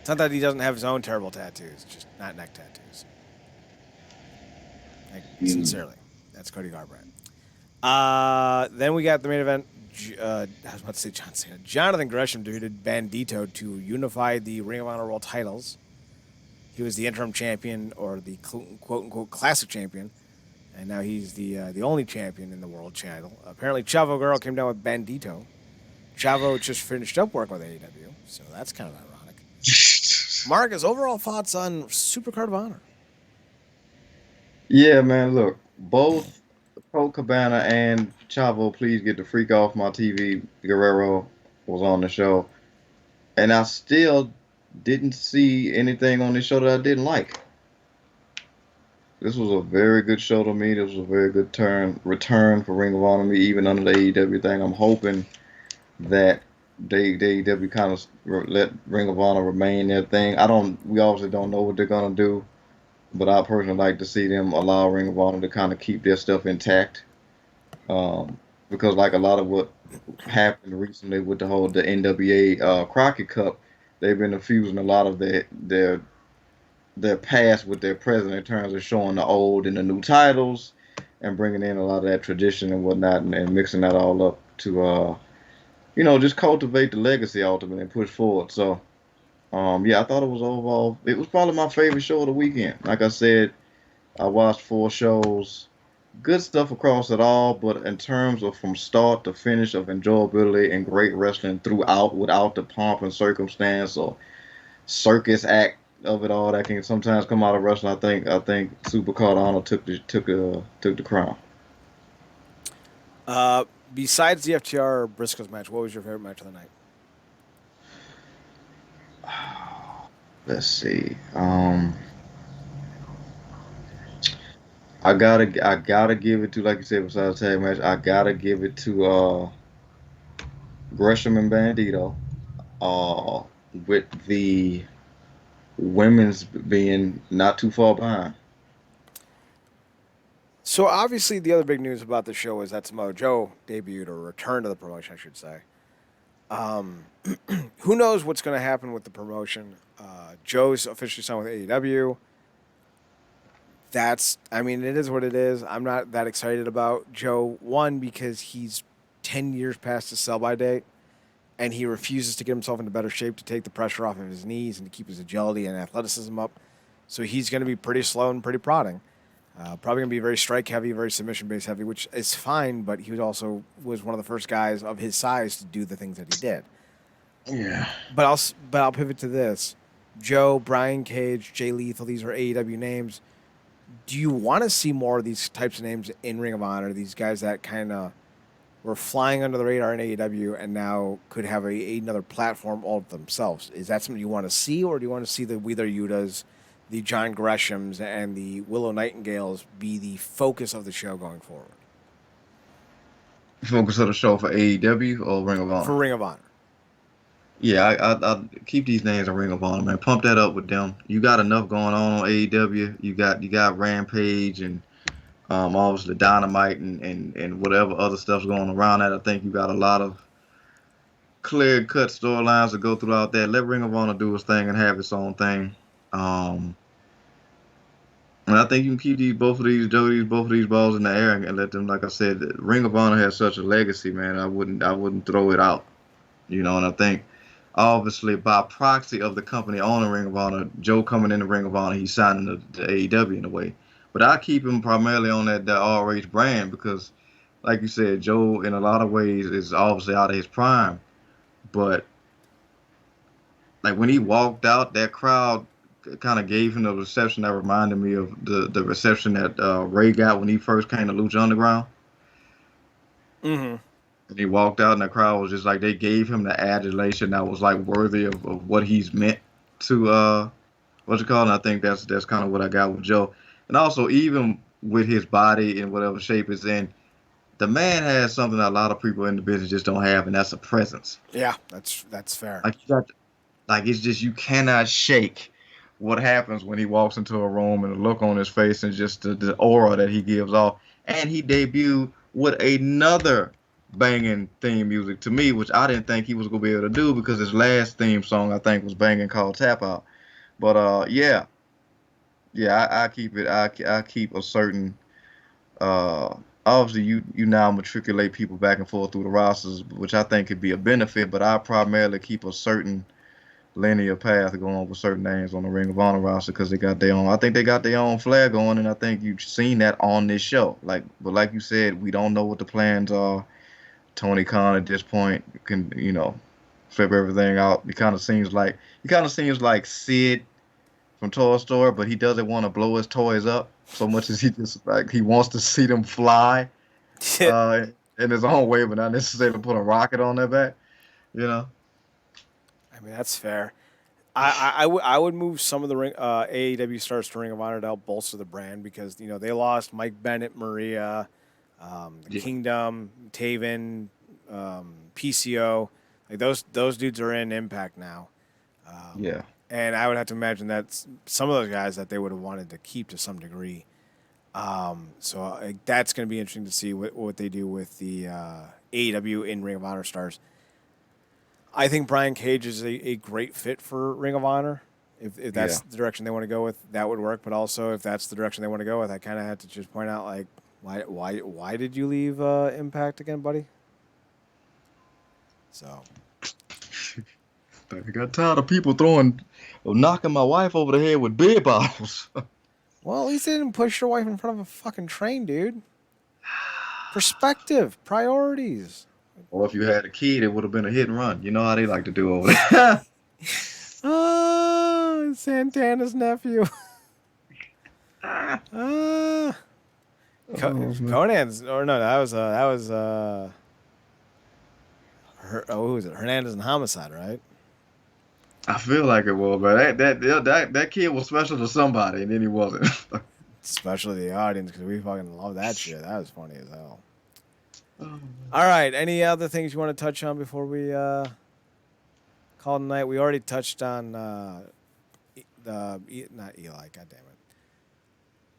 not that he doesn't have his own terrible tattoos, just not neck tattoos. Like, sincerely, that's Cody Garbrandt. Then we got the main event. I was about to say John Cena. Jonathan Gresham defeated Bandito to unify the Ring of Honor World titles. He was the interim champion, or the quote-unquote classic champion, and now he's the only champion in the world title. Apparently, Chavo Guerrero came down with Bandito. Chavo just finished up work with AEW, so that's kind of ironic. Marcus, overall thoughts on SuperCard of Honor? Yeah, man, look, both Colt Cabana and Chavo, please get the freak off my TV. Guerrero was on the show, and I still didn't see anything on this show that I didn't like. This was a very good show to me. This was a very good return for Ring of Honor me, even under the AEW thing. I'm hoping that the AEW kind of let Ring of Honor remain their thing. We obviously don't know what they're gonna do, but I personally like to see them allow Ring of Honor to kind of keep their stuff intact. Because like a lot of what happened recently with the NWA Crockett Cup, they've been infusing a lot of their past with their present in terms of showing the old and the new titles and bringing in a lot of that tradition and whatnot and mixing that all up to just cultivate the legacy ultimately and push forward. So I thought it was probably my favorite show of the weekend. Like I said, I watched 4 shows. Good stuff across it all, but in terms of from start to finish of enjoyability and great wrestling throughout without the pomp and circumstance or circus act of it all that can sometimes come out of wrestling, I think SuperCard of Honor took the crown. Besides the FTR Briscoes match, what was your favorite match of the night? Let's see. I gotta give it to, like you said, besides the tag match, I gotta give it to Gresham and Bandito. With the women's being not too far behind. So obviously, the other big news about the show is that Samoa Joe debuted, or returned to the promotion, I should say. Who knows what's going to happen with the promotion? Joe's officially signed with AEW. It is what it is. I'm not that excited about Joe. One, because he's 10 years past his sell-by date, and he refuses to get himself into better shape to take the pressure off of his knees and to keep his agility and athleticism up. So he's going to be pretty slow and pretty prodding. Probably going to be very strike-heavy, very submission-based heavy, which is fine, but he was one of the first guys of his size to do the things that he did. Yeah. But I'll pivot to this. Joe, Brian Cage, Jay Lethal, these are AEW names. Do you want to see more of these types of names in Ring of Honor? These guys that kind of were flying under the radar in AEW and now could have another platform all of themselves. Is that something you want to see, or do you want to see the Wheeler Yutas, the John Greshams, and the Willow Nightingales be the focus of the show going forward? Focus of the show for AEW or Ring of Honor? For Ring of Honor. Yeah, I keep these names in Ring of Honor, man. Pump that up with them. You got enough going on AEW. You got Rampage and obviously Dynamite and whatever other stuff's going around that. I think you got a lot of clear-cut storylines to go throughout that. Let Ring of Honor do its thing and have its own thing. And I think you can keep both of these balls in the air and let them, like I said, Ring of Honor has such a legacy, man. I wouldn't throw it out. And I think obviously by proxy of the company owning Ring of Honor, Joe coming into Ring of Honor, he's signing to AEW in a way. But I keep him primarily on that RH brand because, like you said, Joe in a lot of ways is obviously out of his prime. But like when he walked out, that crowd kind of gave him a reception that reminded me of the reception that Ray got when he first came to Lucha Underground. Mm-hmm. And he walked out, and the crowd was just like, they gave him the adulation that was like worthy of what he's meant to And I think that's kind of what I got with Joe. And also, even with his body in whatever shape it's in, the man has something that a lot of people in the business just don't have, and that's a presence. Yeah, that's fair. Like you got, like it's just you cannot shake what happens when he walks into a room and the look on his face and just the aura that he gives off. And he debuted with another banging theme music to me, which I didn't think he was gonna be able to do because his last theme song I think was banging called Tap Out. But yeah, yeah, I keep it. I keep a certain. Uh, obviously, you now matriculate people back and forth through the rosters, which I think could be a benefit. But I primarily keep a certain linear path going with certain names on the Ring of Honor roster because they got their own. I think they got their own flag going, and I think you've seen that on this show. But like you said, we don't know what the plans are. Tony Khan at this point can flip everything out. He kind of seems like Sid from Toy Story, but he doesn't want to blow his toys up so much as he just like he wants to see them fly in his own way, but not necessarily put a rocket on their back. You know? I mean, that's fair. I would move some of the AEW stars to Ring of Honor to help bolster the brand because they lost Mike Bennett, Maria, the Yeah. Kingdom, Taven, PCO. Like those dudes are in Impact now. Yeah. And I would have to imagine that some of those guys that they would have wanted to keep to some degree. So that's going to be interesting to see what they do with the AEW in Ring of Honor stars. I think Brian Cage is a great fit for Ring of Honor. If that's the direction they want to go with, that would work. But also, if that's the direction they want to go with, I kind of had to just point out, like, why did you leave Impact again, buddy? So I got tired of people knocking my wife over the head with beer bottles. well, at least they didn't push your wife in front of a fucking train, dude. Perspective, priorities. Or if you had a kid, it would have been a hit and run. You know how they like to do over there. Oh, Santana's nephew. Conan's, or no, that was who was it? Hernandez and Homicide, right? I feel like it was, but that kid was special to somebody, and then he wasn't. Especially the audience, because we fucking love that shit. That was funny as hell. All right. Any other things you want to touch on before we call it a night? We already touched on not Eli. God damn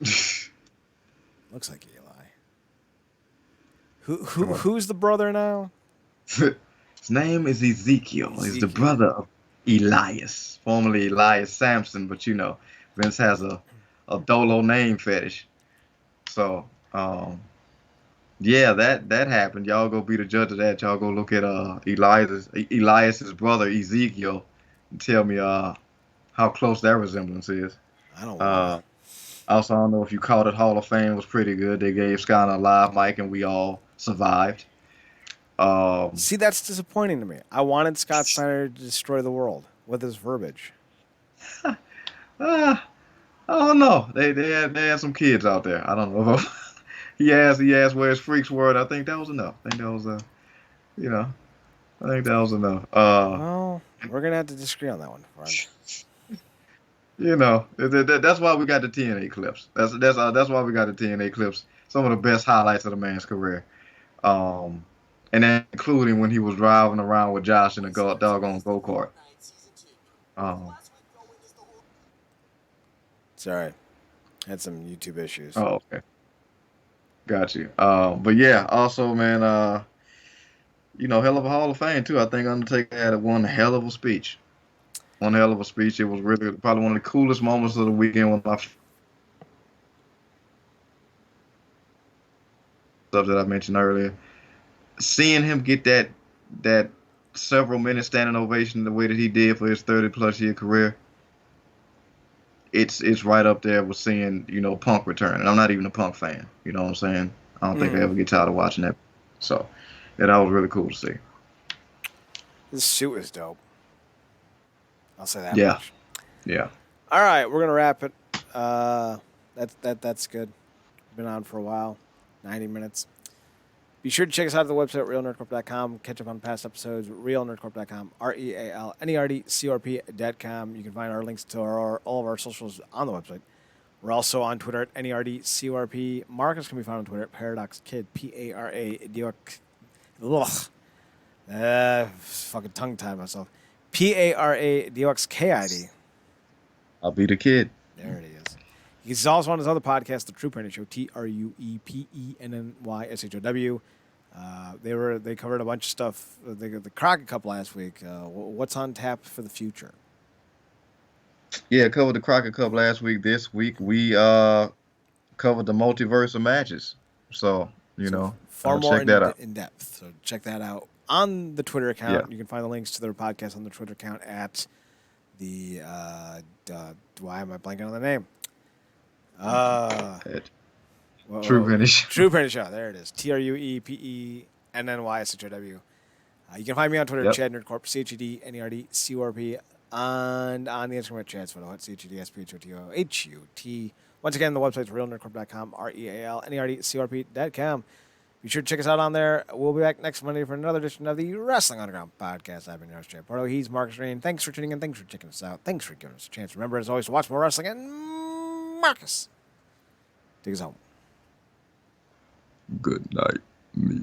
it. Looks like Eli. Who's the brother now? His name is Ezekiel. He's the brother of Elias, formerly Elias Sampson, but Vince has a Dolo name fetish. So, yeah, that happened. Y'all go be the judge of that. Y'all go look at Elias's brother Ezekiel and tell me how close that resemblance is. I don't know. Also, I don't know if you caught it. Hall of Fame was pretty good. They gave Scott a live mic, and we all survived. See, that's disappointing to me. I wanted Scott Steiner to destroy the world with his verbiage. I don't know. They had some kids out there. I don't know. He asked where his freaks were, and I think that was enough. I think that was enough. Well, we're gonna have to disagree on that one, friend. That's why we got the TNA clips. That's why we got the TNA clips. Some of the best highlights of the man's career. And then including when he was driving around with Josh in a doggone go-kart. Sorry. Had some YouTube issues. Oh, okay. Got you. But yeah, also, man, hell of a Hall of Fame, too. I think Undertaker had one hell of a speech. One hell of a speech. It was really probably one of the coolest moments of the weekend when I stuff that I mentioned earlier. Seeing him get that several minute standing ovation the way that he did for his 30+ year career, it's right up there with seeing Punk return. And I'm not even a Punk fan. You know what I'm saying? I don't think I ever get tired of watching that. So yeah, that was really cool to see. This suit is dope. I'll say that Yeah. much. Yeah. All right, we're gonna wrap it. That's good. Been on for a while, 90 minutes. Be sure to check us out at the website, realnerdcorp.com. Catch up on past episodes, realnerdcorp.com, REALNERDCORP.com. You can find our links to all of our socials on the website. We're also on Twitter at NERDCORP. Marcus can be found on Twitter at ParadoxKid, P-A-R-A-D-O-X. Fucking tongue-tied myself. P-A-R-A-D-O-X-K-I-D. I'll be the kid. There it is. He's also on his other podcast, The Trueprenny Show, Truepennyshow. They covered a bunch of stuff. They got the Crockett Cup last week. What's on tap for the future? Yeah, covered the Crockett Cup last week. This week we covered the Multiverse of Matches. So, far more check that out. in depth. So check that out on the Twitter account. Yeah. You can find the links to their podcast on the Twitter account at the why am I blanking on the name? Truepennys. Truepennys Show. There it is. TruePennyshow. You can find me on Twitter at Chad Nerdcorp, ChedNerdCorp, and on the Instagram at Chad's Photo at ChedSPHOTOHUT. Once again, the website's realnerdcorp.com, RealNerdcorp.com. Be sure to check us out on there. We'll be back next Monday for another edition of the Wrestling Underground Podcast. I've been your host, Chad Porto. He's Marcus Rain. Thanks for tuning in. Thanks for checking us out. Thanks for giving us a chance. Remember, as always, to watch more wrestling. And Marcus, take us home. Good night, me.